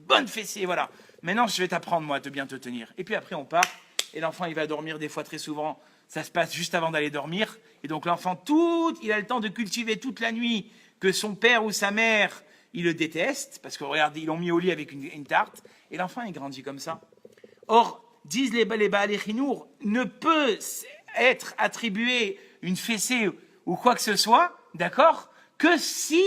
bonne fessée, voilà. Maintenant, je vais t'apprendre, moi, à bien te tenir. Et puis après, on part, et l'enfant, il va dormir des fois très souvent. Ça se passe juste avant d'aller dormir. Et donc, l'enfant, il a le temps de cultiver toute la nuit que son père ou sa mère, il le déteste, parce que, regardez, ils l'ont mis au lit avec une tarte. Et l'enfant, il grandit comme ça. Or, disent les Baalei Chinour, ne peut être attribué une fessée ou quoi que ce soit, d'accord, que si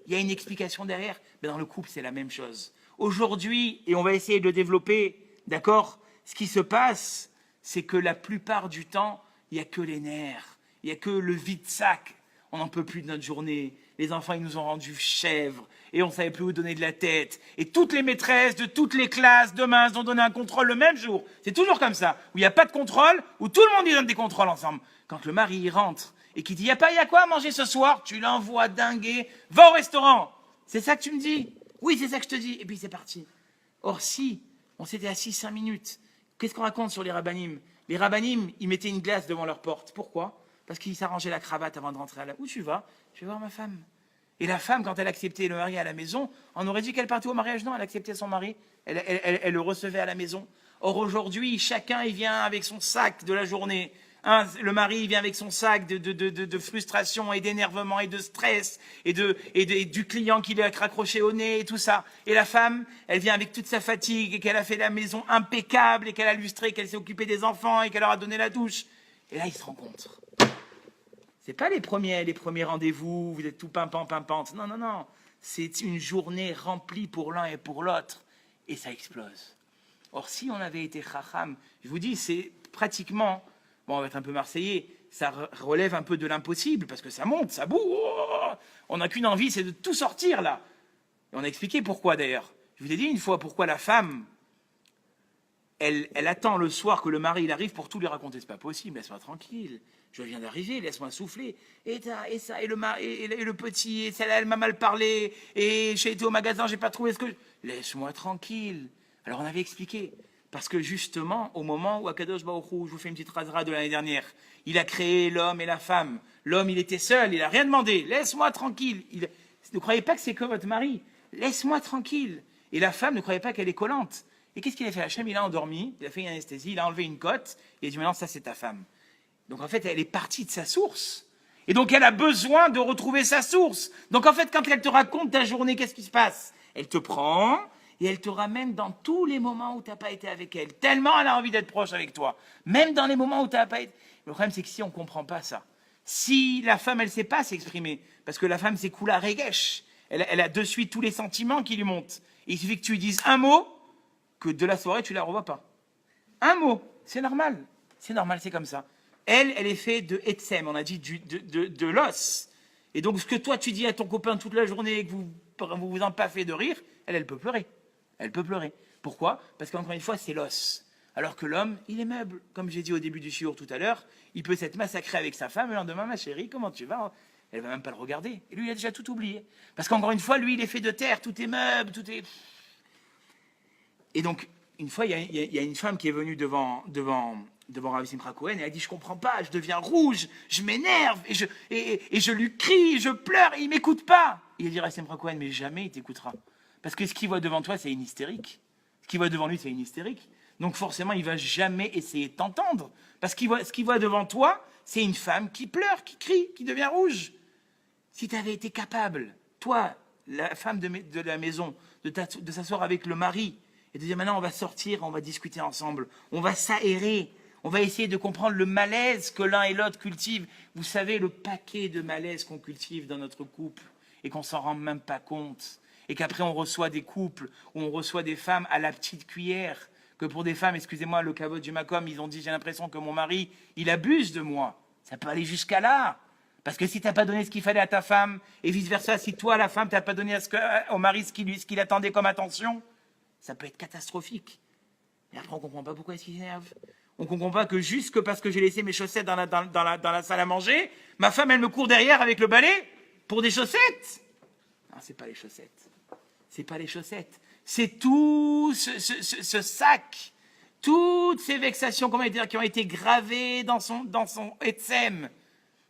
il y a une explication derrière. Mais dans le couple, c'est la même chose. Aujourd'hui, et on va essayer de le développer, d'accord, ce qui se passe, c'est que la plupart du temps, il n'y a que les nerfs, il n'y a que le vide-sac. On n'en peut plus de notre journée. Les enfants, ils nous ont rendus chèvres et on ne savait plus où donner de la tête. Et toutes les maîtresses de toutes les classes, demain, elles ont donné un contrôle le même jour. C'est toujours comme ça, où il n'y a pas de contrôle, où tout le monde y donne des contrôles ensemble. Quand le mari y rentre et qu'il dit, il y a quoi à manger ce soir, tu l'envoies dinguer, va au restaurant. C'est ça que tu me dis? Oui, c'est ça que je te dis. Et puis c'est parti. Or si, on s'était assis 5 minutes, qu'est-ce qu'on raconte sur les rabbinim? Les rabbinim, ils mettaient une glace devant leur porte. Pourquoi? Parce qu'ils s'arrangeaient la cravate avant de rentrer à la... Où tu vas? Je vais voir ma femme. Et la femme, quand elle acceptait le mari à la maison, on aurait dit qu'elle partait au mariage. Non, elle acceptait son mari. Elle le recevait à la maison. Or aujourd'hui, chacun il vient avec son sac de la journée. Le mari il vient avec son sac de frustration et d'énervement et de stress et du client qui lui a raccroché au nez et tout ça. Et la femme, elle vient avec toute sa fatigue et qu'elle a fait la maison impeccable et qu'elle a lustré, qu'elle s'est occupée des enfants et qu'elle leur a donné la douche. Et là, ils se rencontrent. C'est pas les premiers rendez-vous, vous êtes tout pimpante. Non, non, non. C'est une journée remplie pour l'un et pour l'autre. Et ça explose. Or, si on avait été chacham, je vous dis, c'est pratiquement, bon, on va être un peu marseillais, ça relève un peu de l'impossible, parce que ça monte, ça boue. Oh, on n'a qu'une envie, c'est de tout sortir, là. Et on a expliqué pourquoi, d'ailleurs. Je vous ai dit une fois pourquoi la femme, elle attend le soir que le mari il arrive pour tout lui raconter. C'est pas possible, laisse-moi tranquille. Je viens d'arriver, laisse-moi souffler. Et ça, et le petit, et celle-là, elle m'a mal parlé. Et j'ai été au magasin, j'ai pas trouvé ce que... Laisse-moi tranquille. Alors on avait expliqué. Parce que justement, au moment où Akadosh Baruch Hu, je vous fais une petite rasera de l'année dernière, il a créé l'homme et la femme. L'homme, il était seul, il n'a rien demandé. Laisse-moi tranquille. Ne croyez pas que c'est que votre mari. Laisse-moi tranquille. Et la femme, ne croyez pas qu'elle est collante. Et qu'est-ce qu'il a fait? Hachem, il a endormi, il a fait une anesthésie, il a enlevé une côte, et il a dit maintenant, ça c'est ta femme. Donc en fait, elle est partie de sa source. Et donc elle a besoin de retrouver sa source. Donc en fait, quand elle te raconte ta journée, qu'est-ce qui se passe? Elle te prend et elle te ramène dans tous les moments où tu n'as pas été avec elle. Tellement elle a envie d'être proche avec toi. Même dans les moments où tu n'as pas été... Le problème, c'est que si on ne comprend pas ça, si la femme, elle ne sait pas s'exprimer, parce que la femme, c'est kula regesh, elle a de suite tous les sentiments qui lui montent. Et il suffit que tu lui dises un mot, que de la soirée, tu ne la revois pas. Un mot, c'est normal. C'est normal, c'est comme ça. Elle est faite de etsem, on a dit de l'os. Et donc, ce que toi, tu dis à ton copain toute la journée et que vous vous empaffez de rire, elle peut pleurer. Elle peut pleurer. Pourquoi? Parce qu'encore une fois, c'est l'os. Alors que l'homme, il est meuble. Comme j'ai dit au début du shiur tout à l'heure, il peut s'être massacré avec sa femme, et le lendemain, ma chérie, comment tu vas? Elle va même pas le regarder. Et lui, il a déjà tout oublié. Parce qu'encore une fois, lui, il est fait de terre, tout est meuble, tout est... Et donc, une fois, il y a une femme qui est venue devant Rav Simcha Cohen, et elle a dit, je comprends pas, je deviens rouge, je m'énerve, et je lui crie, je pleure, et il m'écoute pas. Il a dit, Rav Simcha Cohen, mais jamais il t'écoutera. Parce que ce qu'il voit devant toi, c'est une hystérique. Ce qu'il voit devant lui, c'est une hystérique. Donc forcément, il va jamais essayer de t'entendre. Parce que ce qu'il voit devant toi, c'est une femme qui pleure, qui crie, qui devient rouge. Si tu avais été capable, toi, la femme de la maison, de s'asseoir avec le mari, et de dire maintenant on va sortir, on va discuter ensemble, on va s'aérer, on va essayer de comprendre le malaise que l'un et l'autre cultivent. Vous savez le paquet de malaise qu'on cultive dans notre couple et qu'on s'en rend même pas compte. Et qu'après on reçoit des couples où on reçoit des femmes à la petite cuillère. Que pour des femmes, excusez-moi, le cabot du Macom, ils ont dit j'ai l'impression que mon mari, il abuse de moi. Ça peut aller jusqu'à là. Parce que si tu n'as pas donné ce qu'il fallait à ta femme, et vice-versa, si toi, la femme, tu n'as pas donné au mari ce qu'il attendait comme attention, ça peut être catastrophique. Et après, on ne comprend pas pourquoi est-ce qu'il s'énerve. On ne comprend pas que juste que parce que j'ai laissé mes chaussettes dans la salle à manger, ma femme, elle me court derrière avec le balai pour des chaussettes. Non, c'est pas les chaussettes. C'est pas les chaussettes. C'est tout ce sac, toutes ces vexations qui ont été gravées dans son etsem.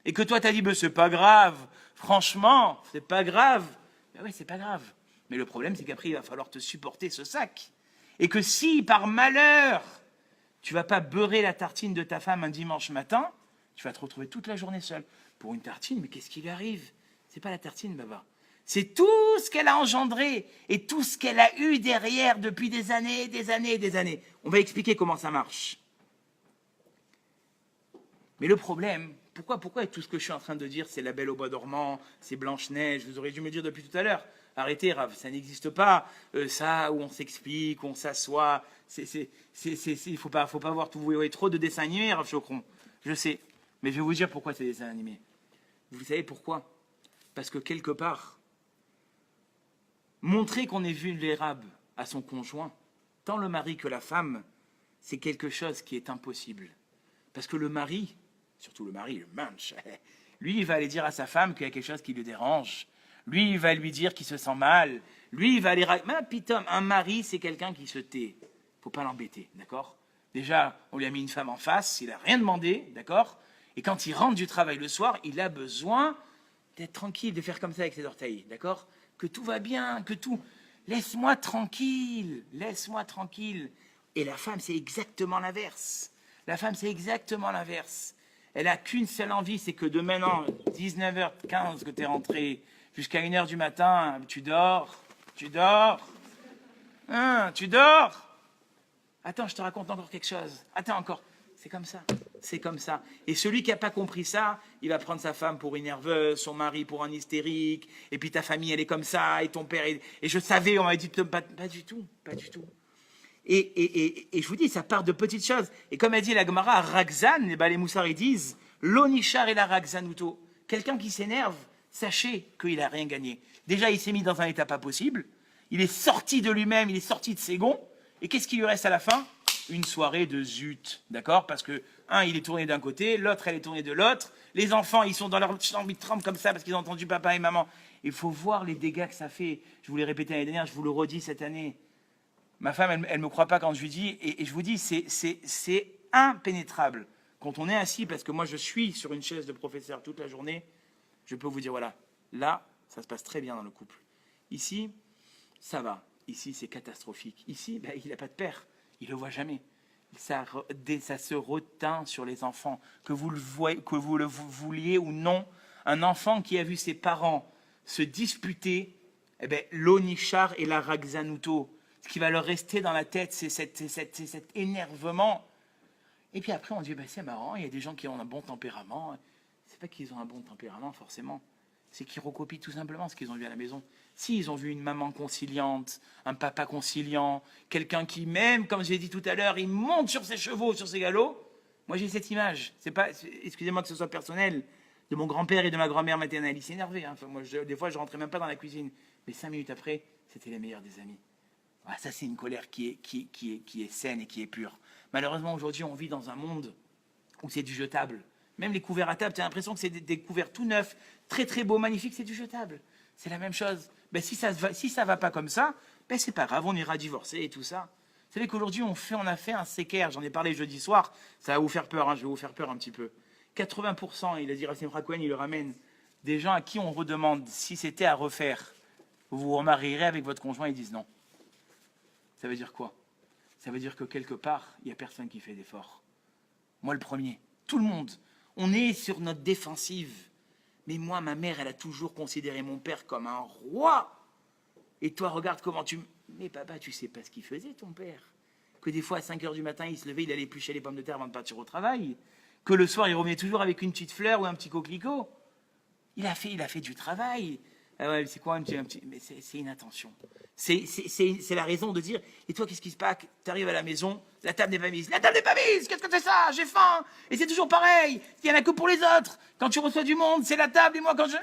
Et que toi, tu as dit, c'est pas grave. Franchement, c'est pas grave. Ben oui, c'est pas grave. Mais le problème, c'est qu'après, il va falloir te supporter ce sac. Et que si, par malheur, tu vas pas beurrer la tartine de ta femme un dimanche matin, tu vas te retrouver toute la journée seule. Pour une tartine, mais qu'est-ce qui lui arrive? C'est pas la tartine, Baba. C'est tout ce qu'elle a engendré et tout ce qu'elle a eu derrière depuis des années, des années, des années. On va expliquer comment ça marche. Mais le problème, pourquoi tout ce que je suis en train de dire, c'est la Belle au bois dormant, c'est Blanche-Neige, vous auriez dû me le dire depuis tout à l'heure. Arrêtez, Rav, ça n'existe pas. Ça, où on s'explique, on s'assoit. Il faut pas voir tout. Vous voyez trop de dessins animés, Rav Chocron. Je sais. Mais je vais vous dire pourquoi c'est des dessins animés. Vous savez pourquoi? Parce que quelque part, montrer qu'on est vulnérable à son conjoint, tant le mari que la femme, c'est quelque chose qui est impossible. Parce que le mari, surtout le mari, le manche, lui, il va aller dire à sa femme qu'il y a quelque chose qui le dérange. Lui, il va lui dire qu'il se sent mal. Lui, il va aller... Mais putain, un mari, c'est quelqu'un qui se tait. Faut pas l'embêter, d'accord? Déjà, on lui a mis une femme en face, il n'a rien demandé, d'accord? Et quand il rentre du travail le soir, il a besoin d'être tranquille, de faire comme ça avec ses orteils, d'accord? Que tout va bien, que tout... Laisse-moi tranquille, laisse-moi tranquille. Et la femme, c'est exactement l'inverse. La femme, c'est exactement l'inverse. Elle n'a qu'une seule envie, c'est que de maintenant, 19h15 que tu es rentré, jusqu'à 1h du matin, tu dors. Hein, tu dors. Attends, je te raconte encore quelque chose. Attends encore. C'est comme ça. C'est comme ça. Et celui qui n'a pas compris ça, il va prendre sa femme pour une nerveuse, son mari pour un hystérique, et puis ta famille, elle est comme ça, et ton père... Et je savais, on m'avait dit, pas du tout, pas du tout. Et je vous dis, ça part de petites choses. Et comme a dit la Gemara, Ragzan, les Moussards, ils disent, l'Onishar et la Ragzanuto. Quelqu'un qui s'énerve, sachez qu'il n'a rien gagné. Déjà, il s'est mis dans un état pas possible. Il est sorti de lui-même, il est sorti de ses gonds. Et qu'est-ce qui lui reste à la fin? Une soirée de zut, d'accord? Parce que, un, il est tourné d'un côté, l'autre, elle est tournée de l'autre. Les enfants, ils sont dans leur chambre, ils tremblent comme ça parce qu'ils ont entendu papa et maman. Il faut voir les dégâts que ça fait. Je vous l'ai répété l'année dernière, je vous le redis cette année. Ma femme, elle ne me croit pas quand je lui dis, et je vous dis, c'est impénétrable. Quand on est assis, parce que moi je suis sur une chaise de professeur toute la journée, je peux vous dire, voilà, là, ça se passe très bien dans le couple. Ici, ça va. Ici, c'est catastrophique. Ici, ben, il n'a pas de père. Il ne le voit jamais. Ça se retint sur les enfants. Que vous le vouliez ou non, un enfant qui a vu ses parents se disputer, eh ben, l'Onishar et la Ragzanuto, ce qui va leur rester dans la tête, c'est cet énervement. Et puis après, on dit, ben, c'est marrant, il y a des gens qui ont un bon tempérament. C'est pas qu'ils ont un bon tempérament, forcément. C'est qu'ils recopient tout simplement ce qu'ils ont vu à la maison. S'ils ont vu une maman conciliante, un papa conciliant, quelqu'un qui, même, comme j'ai dit tout à l'heure, il monte sur ses chevaux, sur ses galops, moi j'ai cette image. C'est pas, excusez-moi que ce soit personnel, de mon grand-père et de ma grand-mère maternelle. Il s'énervait. Hein. Enfin, moi, des fois, je rentrais même pas dans la cuisine. Mais 5 minutes après, c'était les meilleurs des amis. Ah, ça, c'est une colère qui est saine et qui est pure. Malheureusement, aujourd'hui, on vit dans un monde où c'est du jetable. Même les couverts à table, tu as l'impression que c'est des couverts tout neufs, très très beaux, magnifiques, c'est du jetable. C'est la même chose. Ben, si ça va pas comme ça, ben, c'est pas grave, on ira divorcer et tout ça. Vous savez qu'aujourd'hui, on a fait un séquer, j'en ai parlé jeudi soir, ça va vous faire peur, hein, je vais vous faire peur un petit peu. 80%, il a dit Racine Fracouen, il le ramène, des gens à qui on redemande si c'était à refaire, vous vous remarierez avec votre conjoint, ils disent non. Ça veut dire quoi? Ça veut dire que quelque part, il n'y a personne qui fait d'effort. Moi, le premier. Tout le monde. On est sur notre défensive. Mais moi, ma mère, elle a toujours considéré mon père comme un roi. Et toi, regarde comment tu... Mais papa, tu sais pas ce qu'il faisait, ton père. Que des fois, à 5h du matin, il se levait, il allait éplucher les pommes de terre avant de partir au travail. Que le soir, il revenait toujours avec une petite fleur ou un petit coquelicot. Il a fait du travail. Ah ouais, c'est quoi un petit... Mais c'est une attention. C'est la raison de dire, et toi, qu'est-ce qui se passe? Tu arrives à la maison, la table n'est pas mise. La table n'est pas mise. Qu'est-ce que c'est ça? J'ai faim. Et c'est toujours pareil. Il n'y en a que pour les autres. Quand tu reçois du monde, c'est la table. Et moi, quand je...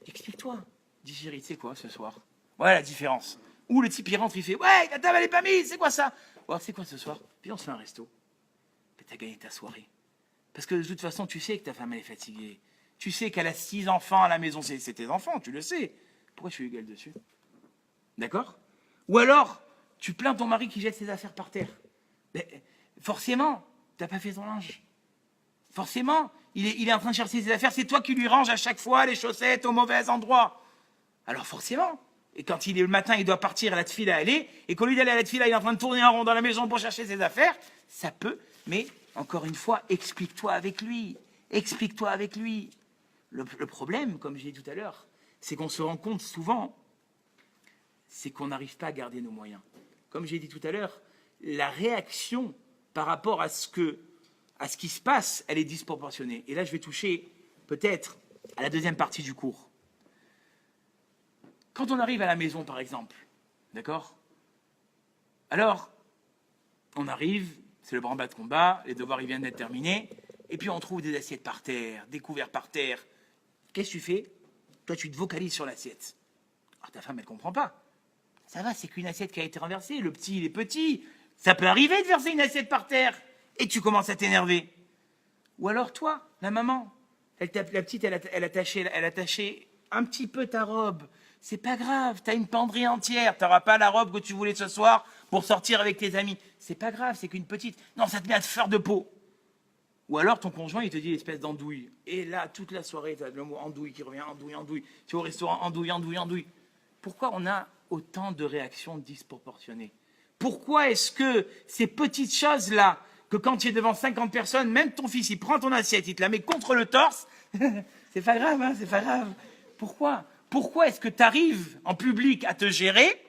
Explique-toi. Dis, chérie, tu sais quoi, ce soir? Voilà la différence. Ou le type, il rentre, il fait, ouais, la table, elle n'est pas mise. C'est quoi ça? Ouais, c'est quoi ce soir? Puis on se fait un resto. Tu as gagné ta soirée. Parce que de toute façon, tu sais que ta femme, elle est fatiguée. Tu sais qu'elle a 6 enfants à la maison. C'est tes enfants, tu le sais. Pourquoi je suis égal dessus? D'accord? Ou alors, tu plains ton mari qui jette ses affaires par terre. Mais forcément, tu n'as pas fait ton linge. Forcément, il est en train de chercher ses affaires. C'est toi qui lui ranges à chaque fois les chaussettes au mauvais endroit. Alors forcément, et quand le matin, il doit partir à la tefila aller, et qu'au lieu d'aller à la tefila, il est en train de tourner en rond dans la maison pour chercher ses affaires, ça peut. Mais, encore une fois, explique-toi avec lui. Explique-toi avec lui. Le problème, comme j'ai dit tout à l'heure, c'est qu'on se rend compte souvent, c'est qu'on n'arrive pas à garder nos moyens. Comme j'ai dit tout à l'heure, la réaction par rapport à ce qui se passe, elle est disproportionnée. Et là, je vais toucher peut-être à la deuxième partie du cours. Quand on arrive à la maison, par exemple, d'accord? Alors, on arrive, c'est le branle-bas de combat, les devoirs ils viennent d'être terminés, et puis on trouve des assiettes par terre, des couverts par terre. Qu'est-ce que tu fais? Toi, tu te vocalises sur l'assiette. Alors ta femme, elle ne comprend pas. Ça va, c'est qu'une assiette qui a été renversée, le petit, il est petit. Ça peut arriver de verser une assiette par terre, et tu commences à t'énerver. Ou alors toi, la maman, la petite, elle a taché un petit peu ta robe. C'est pas grave, t'as une penderie entière, t'auras pas la robe que tu voulais ce soir pour sortir avec tes amis. C'est pas grave, c'est qu'une petite. Non, ça te met à te faire de peau. Ou alors ton conjoint, il te dit l'espèce d'andouille. Et là, toute la soirée, t'as le mot andouille qui revient, andouille, andouille. Tu es au restaurant, andouille, andouille, andouille. Pourquoi on a autant de réactions disproportionnées? Pourquoi est-ce que ces petites choses-là, que quand tu es devant 50 personnes, même ton fils, il prend ton assiette, il te la met contre le torse, c'est pas grave, hein, c'est pas grave. Pourquoi est-ce que tu arrives en public à te gérer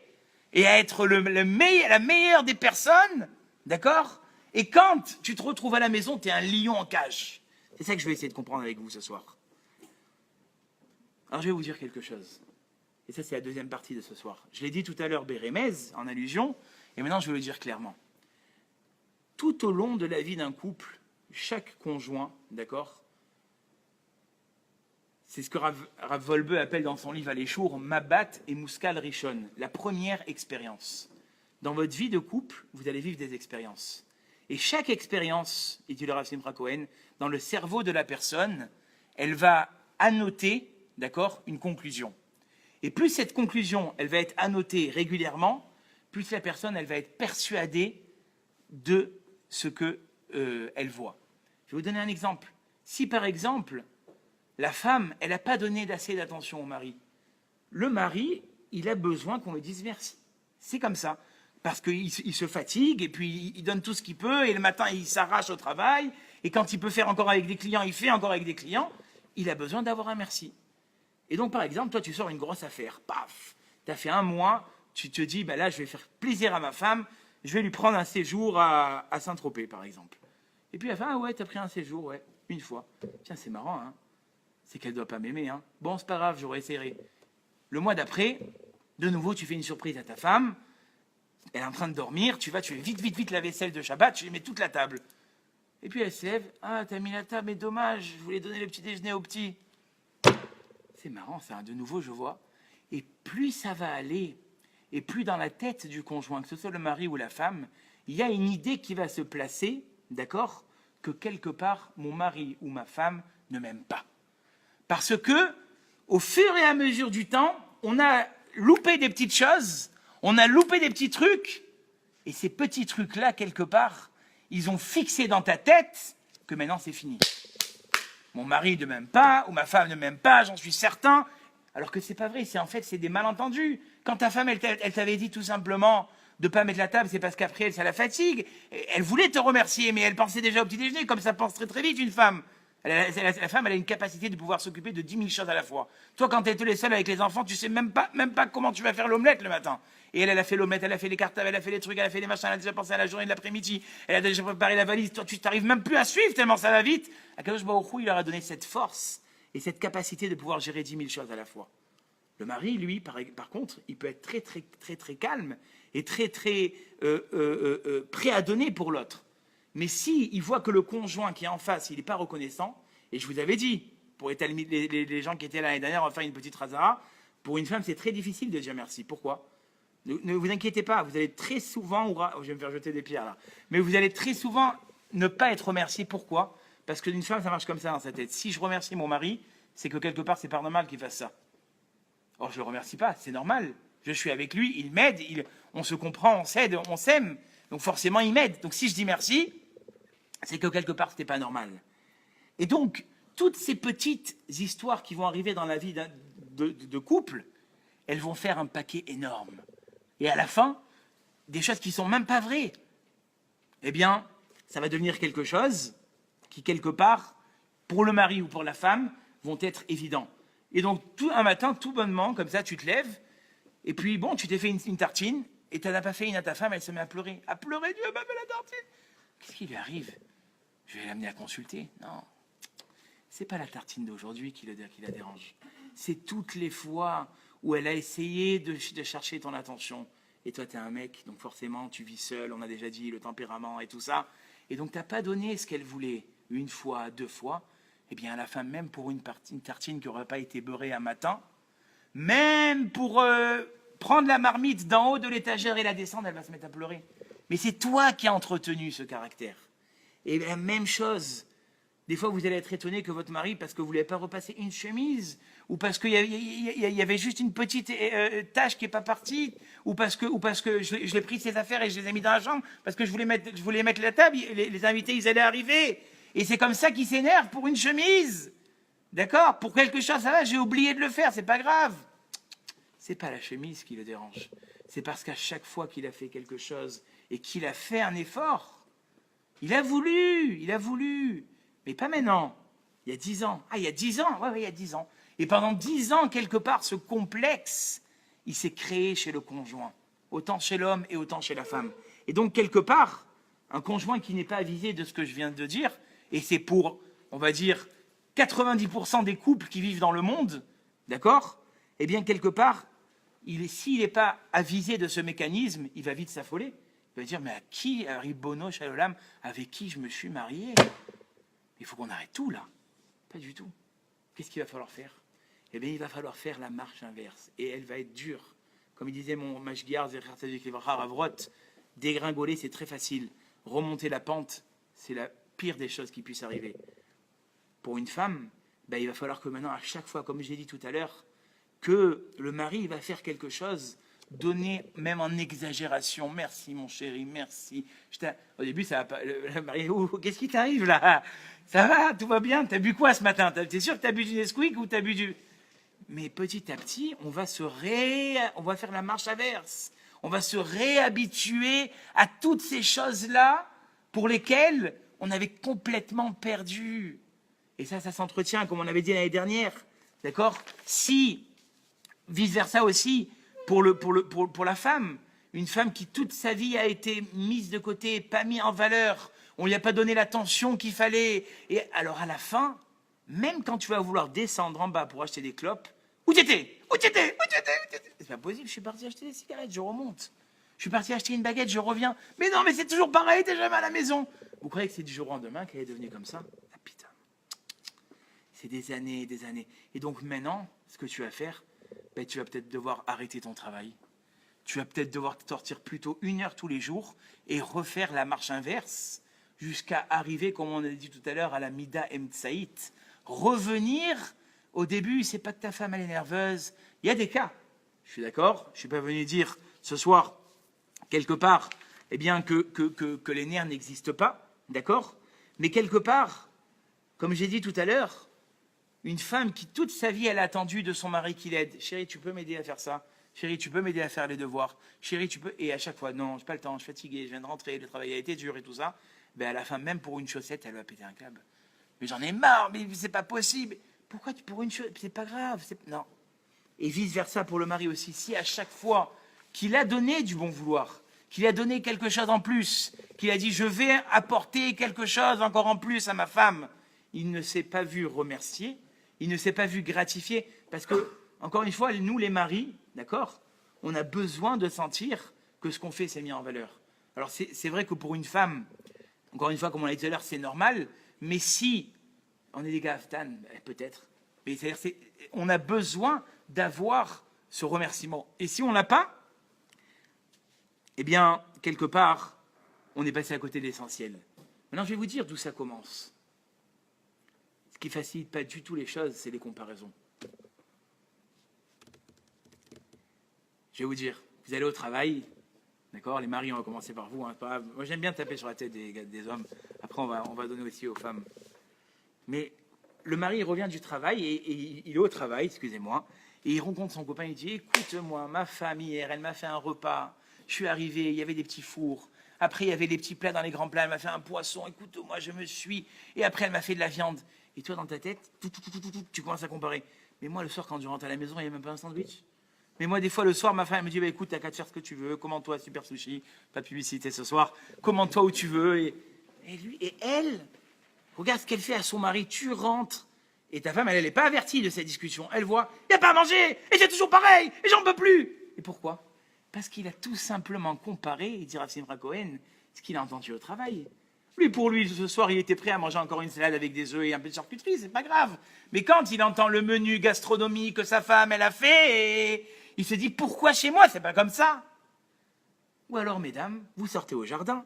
et à être la meilleure des personnes, d'accord? Et quand tu te retrouves à la maison, tu es un lion en cage. C'est ça que je vais essayer de comprendre avec vous ce soir. Alors je vais vous dire quelque chose. Et ça, c'est la deuxième partie de ce soir. Je l'ai dit tout à l'heure, Bérémez, en allusion, et maintenant je vais le dire clairement. Tout au long de la vie d'un couple, chaque conjoint, d'accord, c'est ce que Rav Wolbe appelle dans son livre Aléchour, Mabat et Mouskal Rishon, la première expérience. Dans votre vie de couple, vous allez vivre des expériences. Et chaque expérience, dit le Rav Simcha Cohen, dans le cerveau de la personne, elle va annoter, d'accord, une conclusion. Et plus cette conclusion, elle va être annotée régulièrement, plus la personne, elle va être persuadée de ce qu'elle voit. Je vais vous donner un exemple. Si par exemple, la femme, elle n'a pas donné assez d'attention au mari, le mari, il a besoin qu'on lui dise merci. C'est comme ça. Parce qu'il se fatigue, et puis il donne tout ce qu'il peut, et le matin, il s'arrache au travail, et quand il peut faire encore avec des clients, il fait encore avec des clients, il a besoin d'avoir un merci. Et donc, par exemple, toi, tu sors une grosse affaire, paf, tu as fait un mois, tu te dis, ben là, je vais faire plaisir à ma femme, je vais lui prendre un séjour à Saint-Tropez, par exemple. Et puis, elle fait, ah ouais, tu as pris un séjour, ouais, une fois. Tiens, c'est marrant, hein. C'est qu'elle ne doit pas m'aimer, hein. Bon, c'est pas grave, j'aurais essayé. Le mois d'après, de nouveau, tu fais une surprise à ta femme, elle est en train de dormir, tu fais vite la vaisselle de Shabbat, tu lui mets toute la table. Et puis elle se lève, ah, t'as mis la table, mais dommage, je voulais donner le petit déjeuner au petit. C'est marrant, ça, de nouveau, je vois. Et plus ça va aller, et plus dans la tête du conjoint, que ce soit le mari ou la femme, il y a une idée qui va se placer, d'accord, que quelque part, mon mari ou ma femme ne m'aime pas. Parce que, au fur et à mesure du temps, on a loupé des petites choses, on a loupé des petits trucs, et ces petits trucs-là, quelque part, ils ont fixé dans ta tête que maintenant c'est fini. Mon mari ne m'aime pas, ou ma femme ne m'aime pas, j'en suis certain, alors que c'est pas vrai, c'est des malentendus. Quand ta femme, elle t'avait dit tout simplement de ne pas mettre la table, c'est parce qu'après, ça la fatigue. Elle voulait te remercier, mais elle pensait déjà au petit déjeuner, comme ça pense très très vite une femme. La femme, elle a une capacité de pouvoir s'occuper de 10 000 choses à la fois. Toi, quand tu es seule avec les enfants, tu sais même pas comment tu vas faire l'omelette le matin. Et elle a fait l'omelette, elle a fait les cartables, elle a fait les trucs, elle a fait les machins, elle a déjà pensé à la journée de l'après-midi, elle a déjà préparé la valise. Toi, tu t'arrives même plus à suivre tellement ça va vite. Akadosh Baruch Hu, il leur a donné cette force et cette capacité de pouvoir gérer 10 000 choses à la fois. Le mari, lui, par contre, il peut être très calme et très prêt à donner pour l'autre. Mais si il voit que le conjoint qui est en face, il n'est pas reconnaissant, et je vous avais dit, pour les gens qui étaient là l'année dernière, on va faire une petite razara, pour une femme, c'est très difficile de dire merci. Pourquoi ? Ne vous inquiétez pas, vous allez très souvent, je vais me faire jeter des pierres là, mais vous allez très souvent ne pas être remercié. Pourquoi ? Parce qu'une femme, ça marche comme ça dans sa tête. Si je remercie mon mari, c'est que quelque part, c'est pas normal qu'il fasse ça. Or, je ne le remercie pas, c'est normal. Je suis avec lui, il m'aide, on se comprend, on s'aide, on s'aime. Donc forcément, il m'aide. Donc si je dis merci, c'est que quelque part, ce n'était pas normal. Et donc, toutes ces petites histoires qui vont arriver dans la vie de couple, elles vont faire un paquet énorme. Et à la fin, des choses qui ne sont même pas vraies, eh bien, ça va devenir quelque chose qui, quelque part, pour le mari ou pour la femme, vont être évidents. Et donc, un matin, tout bonnement, comme ça, tu te lèves, et puis, bon, tu t'es fait une tartine, et tu n'en as pas fait une à ta femme, elle se met à pleurer. À pleurer, Dieu m'a fait la tartine. Qu'est-ce qui lui arrive? Je vais l'amener à consulter. Non. C'est pas la tartine d'aujourd'hui qui la dérange. C'est toutes les fois où elle a essayé de chercher ton attention. Et toi, tu es un mec, donc forcément, tu vis seul, on a déjà dit, le tempérament et tout ça. Et donc, tu n'as pas donné ce qu'elle voulait. Une fois, deux fois. Eh bien, à la fin, même pour une tartine qui n'aurait pas été beurrée un matin, même pour prendre la marmite d'en haut de l'étagère et la descendre, elle va se mettre à pleurer. Mais c'est toi qui as entretenu ce caractère. Et la même chose, des fois vous allez être étonné que votre mari, parce que vous ne lui avez pas repassé une chemise, ou parce qu'il y avait juste une petite tache qui n'est pas partie, ou parce que je l'ai pris ses affaires et je les ai mis dans la chambre, parce que je voulais mettre la table, les invités ils allaient arriver. Et c'est comme ça qu'il s'énerve pour une chemise. D'accord? Pour quelque chose, ça va, j'ai oublié de le faire, c'est pas grave. C'est pas la chemise qui le dérange. C'est parce qu'à chaque fois qu'il a fait quelque chose et qu'il a fait un effort, il a voulu, mais pas maintenant. Il y a 10 ans. Ah, il y a 10 ans? Ouais, il y a 10 ans. Et pendant 10 ans, quelque part, ce complexe, il s'est créé chez le conjoint. Autant chez l'homme et autant chez la femme. Et donc, quelque part, un conjoint qui n'est pas avisé de ce que je viens de dire, et c'est pour, on va dire, 90% des couples qui vivent dans le monde, d'accord? Eh bien, quelque part, s'il n'est pas avisé de ce mécanisme, il va vite s'affoler. Il va dire, mais à qui, à Ribono, Shalom, avec qui je me suis marié? Il faut qu'on arrête tout, là. Pas du tout. Qu'est-ce qu'il va falloir faire? Eh bien, il va falloir faire la marche inverse. Et elle va être dure. Comme il disait mon Mashgiar, dégringoler, c'est très facile. Remonter la pente, c'est la pire des choses qui puissent arriver. Pour une femme, ben, il va falloir que maintenant, à chaque fois, comme je l'ai dit tout à l'heure, que le mari va faire quelque chose, donner même en exagération. Merci mon chéri, merci. Au début, ça va pas. Le mari, qu'est-ce qui t'arrive là? Ça va, tout va bien. T'as bu quoi ce matin? T'es sûr que t'as bu du Nesquik ou t'as bu du... Mais petit à petit, on va faire la marche inverse. On va se réhabituer à toutes ces choses-là pour lesquelles on avait complètement perdu. Et ça s'entretient, comme on avait dit l'année dernière. D'accord? Si, vice-versa aussi, pour la femme, une femme qui toute sa vie a été mise de côté, pas mise en valeur, on lui a pas donné l'attention qu'il fallait. Et alors à la fin, même quand tu vas vouloir descendre en bas pour acheter des clopes, où t'étais? C'est pas possible, je suis parti acheter des cigarettes, je remonte. Je suis parti acheter une baguette, je reviens. Mais non, mais c'est toujours pareil, t'es jamais à la maison. Vous croyez que c'est du jour au lendemain qu'elle est devenue comme ça? Ah putain. C'est des années et des années. Et donc maintenant, ce que tu vas faire, ben, tu vas peut-être devoir arrêter ton travail. Tu vas peut-être devoir sortir plutôt 1 heure tous les jours et refaire la marche inverse jusqu'à arriver, comme on a dit tout à l'heure, à la Mida Emtsaït. Revenir, au début, c'est pas que ta femme elle est nerveuse. Il y a des cas, je suis d'accord, je suis pas venu dire ce soir, quelque part, eh bien, que les nerfs n'existent pas, d'accord? Mais quelque part, comme j'ai dit tout à l'heure, une femme qui toute sa vie elle a attendu de son mari qu'il l'aide. Chérie, tu peux m'aider à faire ça? Chérie, tu peux m'aider à faire les devoirs? Chérie, tu peux... Et à chaque fois, non, j'ai pas le temps, je suis fatigué, je viens de rentrer, le travail a été dur et tout ça. Ben à la fin, même pour une chaussette, elle va péter un câble. Mais j'en ai marre, mais c'est pas possible. Pourquoi pour une chaussette? C'est pas grave. Non. Et vice-versa pour le mari aussi. Si à chaque fois qu'il a donné du bon vouloir, qu'il a donné quelque chose en plus, qu'il a dit je vais apporter quelque chose encore en plus à ma femme, il ne s'est pas vu remercier, il ne s'est pas vu gratifier, parce que, encore une fois, nous les maris, d'accord, on a besoin de sentir que ce qu'on fait s'est mis en valeur. Alors c'est vrai que pour une femme, encore une fois, comme on l'a dit tout à l'heure, c'est normal, mais si on est des gars aftan, peut-être, mais c'est-à-dire on a besoin d'avoir ce remerciement. Et si on n'a pas, eh bien, quelque part, on est passé à côté de l'essentiel. Maintenant, je vais vous dire d'où ça commence. Ce qui ne facilite pas du tout les choses, c'est les comparaisons. Je vais vous dire, vous allez au travail, d'accord? Les maris, on va commencer par vous. Hein, pas grave. Moi, j'aime bien taper sur la tête des hommes. Après, on va donner aussi aux femmes. Mais le mari, il revient du travail, et il est au travail, excusez-moi, et il rencontre son copain, il dit, écoute-moi, ma femme hier, elle m'a fait un repas, je suis arrivé, il y avait des petits fours, après il y avait des petits plats dans les grands plats, elle m'a fait un poisson, écoute-moi, je me suis, et après elle m'a fait de la viande. Et toi, dans ta tête, tu commences à comparer. Mais moi, le soir, quand je rentre à la maison, il n'y a même pas un sandwich. Mais moi, des fois, le soir, ma femme elle me dit, bah, écoute, t'as qu'à te faire ce que tu veux, commande-toi, super sushi, pas de publicité ce soir, commande-toi où tu veux. Et lui, et elle, regarde ce qu'elle fait à son mari, tu rentres. Et ta femme, elle n'est pas avertie de cette discussion. Elle voit, il n'y a pas à manger, et c'est toujours pareil, et j'en peux plus. Et pourquoi? Parce qu'il a tout simplement comparé, il dit Rav Simcha Cohen, ce qu'il a entendu au travail. Pour lui, ce soir, il était prêt à manger encore une salade avec des œufs et un peu de charcuterie, c'est pas grave. Mais quand il entend le menu gastronomique que sa femme, elle a fait, il se dit, pourquoi chez moi, c'est pas comme ça? Ou alors, mesdames, vous sortez au jardin,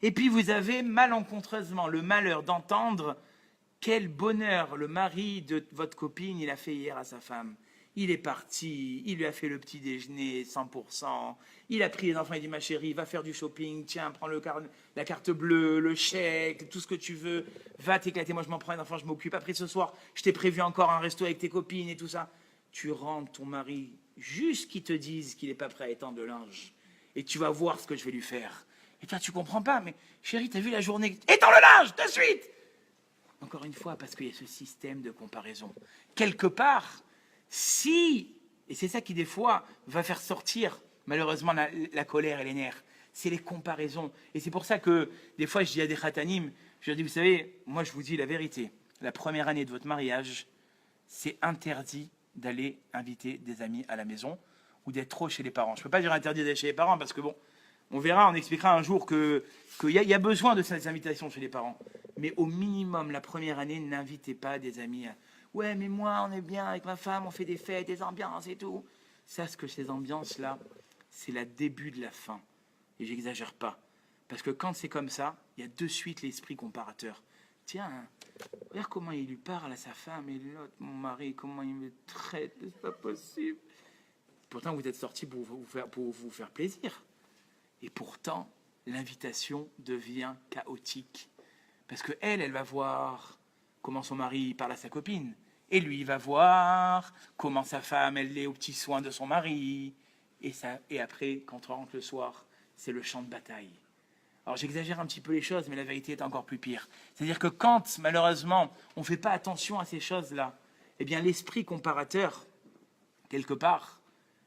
et puis vous avez malencontreusement le malheur d'entendre quel bonheur le mari de votre copine, il a fait hier à sa femme. Il est parti, il lui a fait le petit déjeuner 100%, il a pris les enfants, il dit ma chérie, va faire du shopping, tiens, prends la carte bleue, le chèque, tout ce que tu veux, va t'éclater, moi je m'en prends les enfants, je m'occupe. Après ce soir, je t'ai prévu encore un resto avec tes copines et tout ça. Tu rentres, ton mari, juste qu'il te dise qu'il n'est pas prêt à étendre le linge, et tu vas voir ce que je vais lui faire. Et toi tu comprends pas, mais chérie, t'as vu la journée, étends le linge, de suite. Encore une fois, parce qu'il y a ce système de comparaison. Quelque part, si, et c'est ça qui des fois va faire sortir malheureusement la colère et les nerfs, c'est les comparaisons. Et c'est pour ça que des fois je dis à des khatanim, je leur dis, vous savez, moi je vous dis la vérité, la première année de votre mariage, c'est interdit d'aller inviter des amis à la maison ou d'être trop chez les parents. Je ne peux pas dire interdit d'aller chez les parents parce que bon, on verra, on expliquera un jour qu'il y a besoin de ces invitations chez les parents. Mais au minimum, la première année, n'invitez pas des amis. Ouais, mais moi, on est bien avec ma femme, on fait des fêtes, des ambiances et tout. Sache que ces ambiances-là, c'est le début de la fin. Et j'exagère pas. Parce que quand c'est comme ça, il y a de suite l'esprit comparateur. Tiens, regarde comment il lui parle à sa femme et l'autre, mon mari, comment il me traite, c'est pas possible. Pourtant, vous êtes sortis pour vous faire plaisir. Et pourtant, l'invitation devient chaotique. Parce qu'elle va voir comment son mari parle à sa copine. Et lui, il va voir comment sa femme, elle est aux petits soins de son mari. Et après, quand on rentre le soir, c'est le champ de bataille. Alors j'exagère un petit peu les choses, mais la vérité est encore plus pire. C'est-à-dire que quand, malheureusement, on ne fait pas attention à ces choses-là, eh bien l'esprit comparateur, quelque part,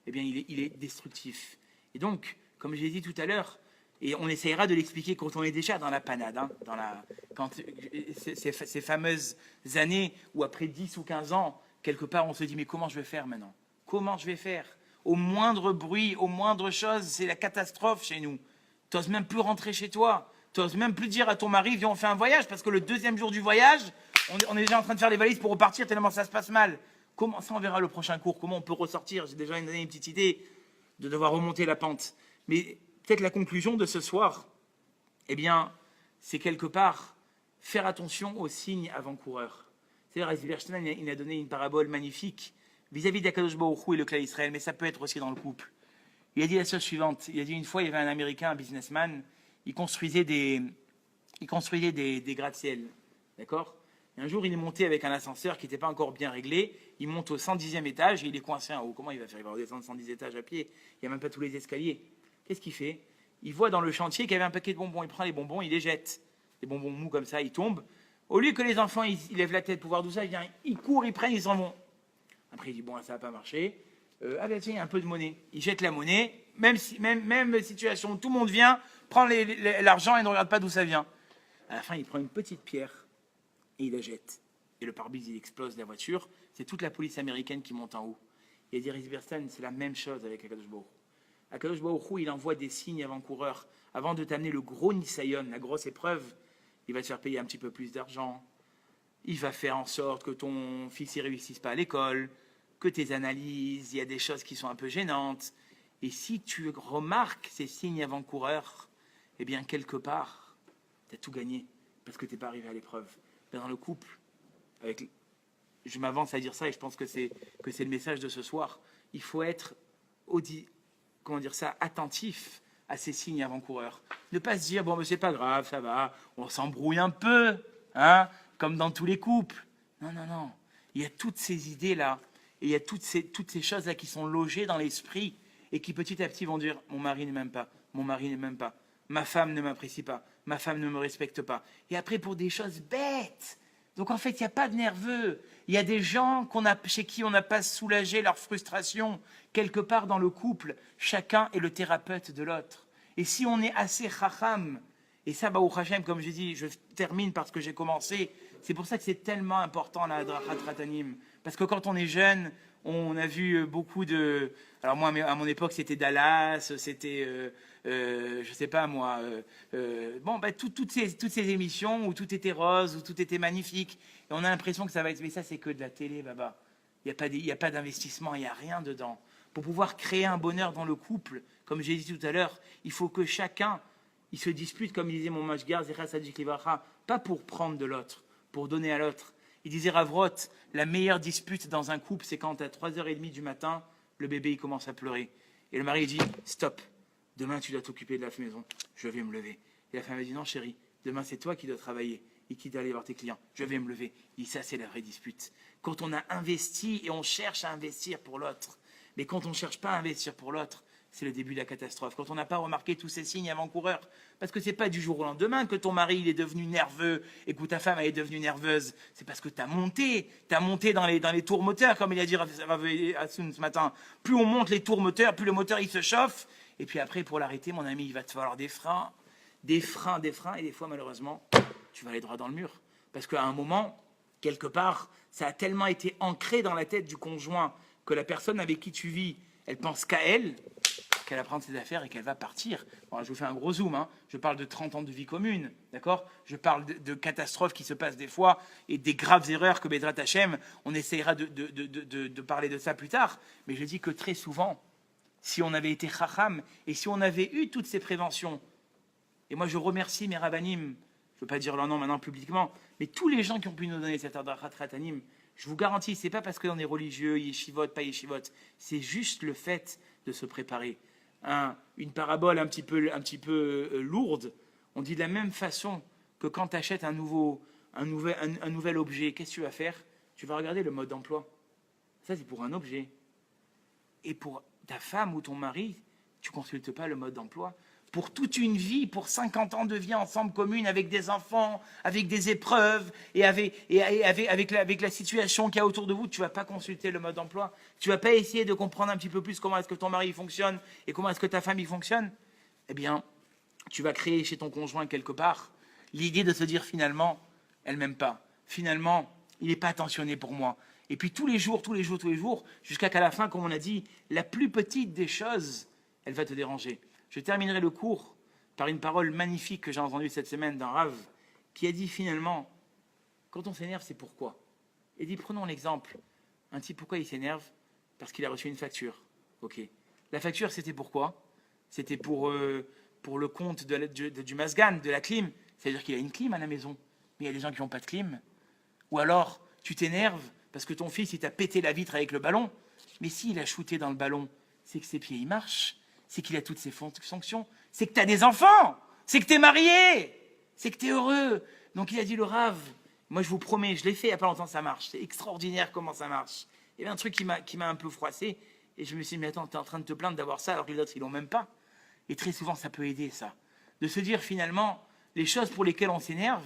eh bien il est destructif. Et donc, comme je l'ai dit tout à l'heure, et on essayera de l'expliquer quand on est déjà dans la panade, hein, ces fameuses années où après 10 ou 15 ans, quelque part on se dit mais comment je vais faire maintenant? Comment je vais faire? Au moindre bruit, aux moindres choses, c'est la catastrophe chez nous. Tu n'oses même plus rentrer chez toi. Tu n'oses même plus dire à ton mari viens on fait un voyage parce que le deuxième jour du voyage, on est déjà en train de faire les valises pour repartir tellement ça se passe mal. Comment, ça on verra le prochain cours, comment on peut ressortir. J'ai déjà donné une petite idée de devoir remonter la pente. Mais peut-être la conclusion de ce soir, eh bien, c'est quelque part faire attention aux signes avant-coureurs. C'est-à-dire, Eisberstein, il a donné une parabole magnifique vis-à-vis d'Akadosh Baruch Hu et le clan Israël, mais ça peut être aussi dans le couple. Il a dit la chose suivante, il a dit une fois, il y avait un Américain, un businessman, il construisait des gratte-ciel, d'accord? Et un jour, il est monté avec un ascenseur qui n'était pas encore bien réglé, il monte au 110e étage et il est coincé en haut. Comment il va faire? Il va redescendre 110 étages à pied, il n'y a même pas tous les escaliers. Qu'est-ce qu'il fait? Il voit dans le chantier qu'il y avait un paquet de bonbons. Il prend les bonbons, il les jette. Des bonbons mous comme ça, ils tombent. Au lieu que les enfants ils lèvent la tête pour voir d'où ça vient, ils courent, ils prennent, ils s'en vont. Après, il dit bon, ça n'a pas marché. Ah ben tiens, il y a un peu de monnaie. Il jette la monnaie. Même situation, tout le monde vient, prend l'argent et ne regarde pas d'où ça vient. À la fin, il prend une petite pierre et il la jette. Et le pare-brise, il explose la voiture. C'est toute la police américaine qui monte en haut. Et il dit Risberstein, c'est la même chose avec Akadosh Baruch Hu. Akadosh Baruch Hu, il envoie des signes avant-coureurs. Avant de t'amener le gros Nisayon, la grosse épreuve, il va te faire payer un petit peu plus d'argent. Il va faire en sorte que ton fils ne réussisse pas à l'école, que tes analyses, il y a des choses qui sont un peu gênantes. Et si tu remarques ces signes avant-coureurs, eh bien, quelque part, tu as tout gagné parce que tu n'es pas arrivé à l'épreuve. Dans le couple, je m'avance à dire ça et je pense que c'est le message de ce soir. Il faut être attentif à ces signes avant-coureurs. Ne pas se dire, bon, mais c'est pas grave, ça va, on s'embrouille un peu, hein, comme dans tous les couples. Non, non, non. Il y a toutes ces idées-là, et il y a toutes ces choses-là qui sont logées dans l'esprit, et qui petit à petit vont dire, mon mari ne m'aime pas, mon mari ne m'aime pas, ma femme ne m'apprécie pas, ma femme ne me respecte pas. Et après, pour des choses bêtes, Donc en fait, il n'y a pas de nerveux. Il y a des gens chez qui on n'a pas soulagé leur frustration. Quelque part dans le couple, chacun est le thérapeute de l'autre. Et si on est assez chacham, et ça, Baruch Hashem, comme j'ai dit, je termine par ce que j'ai commencé, c'est pour ça que c'est tellement important la Hadrachat Ratanim. Parce que quand on est jeune, on a vu beaucoup de... Alors moi, à mon époque, c'était Dallas, c'était... je sais pas moi, toutes ces émissions où tout était rose, où tout était magnifique, et on a l'impression que ça va être, mais ça c'est que de la télé, baba. Il n'y a pas d'investissement, il n'y a rien dedans. Pour pouvoir créer un bonheur dans le couple, comme j'ai dit tout à l'heure, il faut que chacun, il se dispute, comme il disait mon mashgar, Zecha Sadik Livracha, pas pour prendre de l'autre, pour donner à l'autre. Il disait Ravrot, la meilleure dispute dans un couple, c'est quand à 3h30 du matin, le bébé il commence à pleurer. Et le mari dit, stop. Demain, tu dois t'occuper de la maison. Je vais me lever. Et la femme a dit, non, chérie, demain, c'est toi qui dois travailler et qui dois aller voir tes clients. Je vais me lever. Il dit, ça, c'est la vraie dispute. Quand on a investi et on cherche à investir pour l'autre, mais quand on ne cherche pas à investir pour l'autre, c'est le début de la catastrophe. Quand on n'a pas remarqué tous ces signes avant-coureurs, parce que ce n'est pas du jour au lendemain que ton mari il est devenu nerveux et que ta femme elle est devenue nerveuse. C'est parce que tu as monté dans les tours moteurs, comme il a dit Hassoun ce matin. Plus on monte les tours moteurs, plus le moteur il se chauffe. Et puis après, pour l'arrêter, mon ami, il va te falloir des freins. Et des fois, malheureusement, tu vas aller droit dans le mur. Parce qu'à un moment, quelque part, ça a tellement été ancré dans la tête du conjoint que la personne avec qui tu vis, elle pense qu'à elle, qu'elle va prendre ses affaires et qu'elle va partir. Bon, je vous fais un gros zoom, hein. Je parle de 30 ans de vie commune, d'accord? Je parle de catastrophes qui se passent des fois et des graves erreurs que Bezrat Hashem, on essaiera de parler de ça plus tard. Mais je dis que très souvent, si on avait été chacham et si on avait eu toutes ces préventions, et moi je remercie mes rabbanim, je ne veux pas dire leur nom maintenant publiquement, mais tous les gens qui ont pu nous donner cette Hadrachat Ratanim, je vous garantis, ce n'est pas parce qu'on est religieux, yeshivot, pas yeshivot, c'est juste le fait de se préparer. Une parabole un petit peu lourde, on dit de la même façon que quand tu achètes un nouvel objet, qu'est-ce que tu vas faire? Tu vas regarder le mode d'emploi. Ça c'est pour un objet. Et pour ta femme ou ton mari, tu ne consultes pas le mode d'emploi. Pour toute une vie, pour 50 ans de vie ensemble commune, avec des enfants, avec des épreuves, et avec la situation qu'il y a autour de vous, tu ne vas pas consulter le mode d'emploi. Tu ne vas pas essayer de comprendre un petit peu plus comment est-ce que ton mari fonctionne et comment est-ce que ta femme y fonctionne. Eh bien, tu vas créer chez ton conjoint quelque part l'idée de se dire finalement, elle ne m'aime pas. Finalement, il n'est pas attentionné pour moi. Et puis tous les jours, jusqu'à qu'à la fin, comme on a dit, la plus petite des choses, elle va te déranger. Je terminerai le cours par une parole magnifique que j'ai entendue cette semaine d'un Rav qui a dit finalement, quand on s'énerve, c'est pourquoi. Il dit, prenons l'exemple. Un type, pourquoi il s'énerve? Parce qu'il a reçu une facture. Ok. La facture, c'était pourquoi? C'était pour le compte du Masgan, de la clim. C'est-à-dire qu'il a une clim à la maison. Mais il y a des gens qui n'ont pas de clim. Ou alors, tu t'énerves parce que ton fils, il t'a pété la vitre avec le ballon. Mais s'il a shooté dans le ballon, c'est que ses pieds, ils marchent. C'est qu'il a toutes ses fonctions. C'est que tu as des enfants. C'est que tu es marié. C'est que tu es heureux. Donc il a dit le Rav, moi je vous promets, je l'ai fait il n'y a pas longtemps, ça marche. C'est extraordinaire comment ça marche. Il y avait un truc qui m'a un peu froissé. Et je me suis dit, mais attends, tu es en train de te plaindre d'avoir ça alors que les autres, ils l'ont même pas. Et très souvent, ça peut aider, ça. De se dire finalement, les choses pour lesquelles on s'énerve,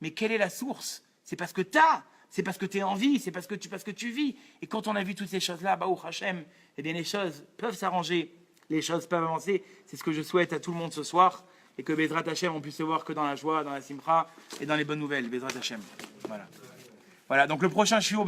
mais quelle est la source? C'est parce que tu as. C'est parce que tu es en vie, c'est parce que tu vis. Et quand on a vu toutes ces choses-là, Baruch Hashem, eh bien les choses peuvent s'arranger, les choses peuvent avancer. C'est ce que je souhaite à tout le monde ce soir. Et que Bezrat Hashem, on puisse se voir que dans la joie, dans la simra et dans les bonnes nouvelles. Bezrat Hashem. Voilà. Donc le prochain shiur.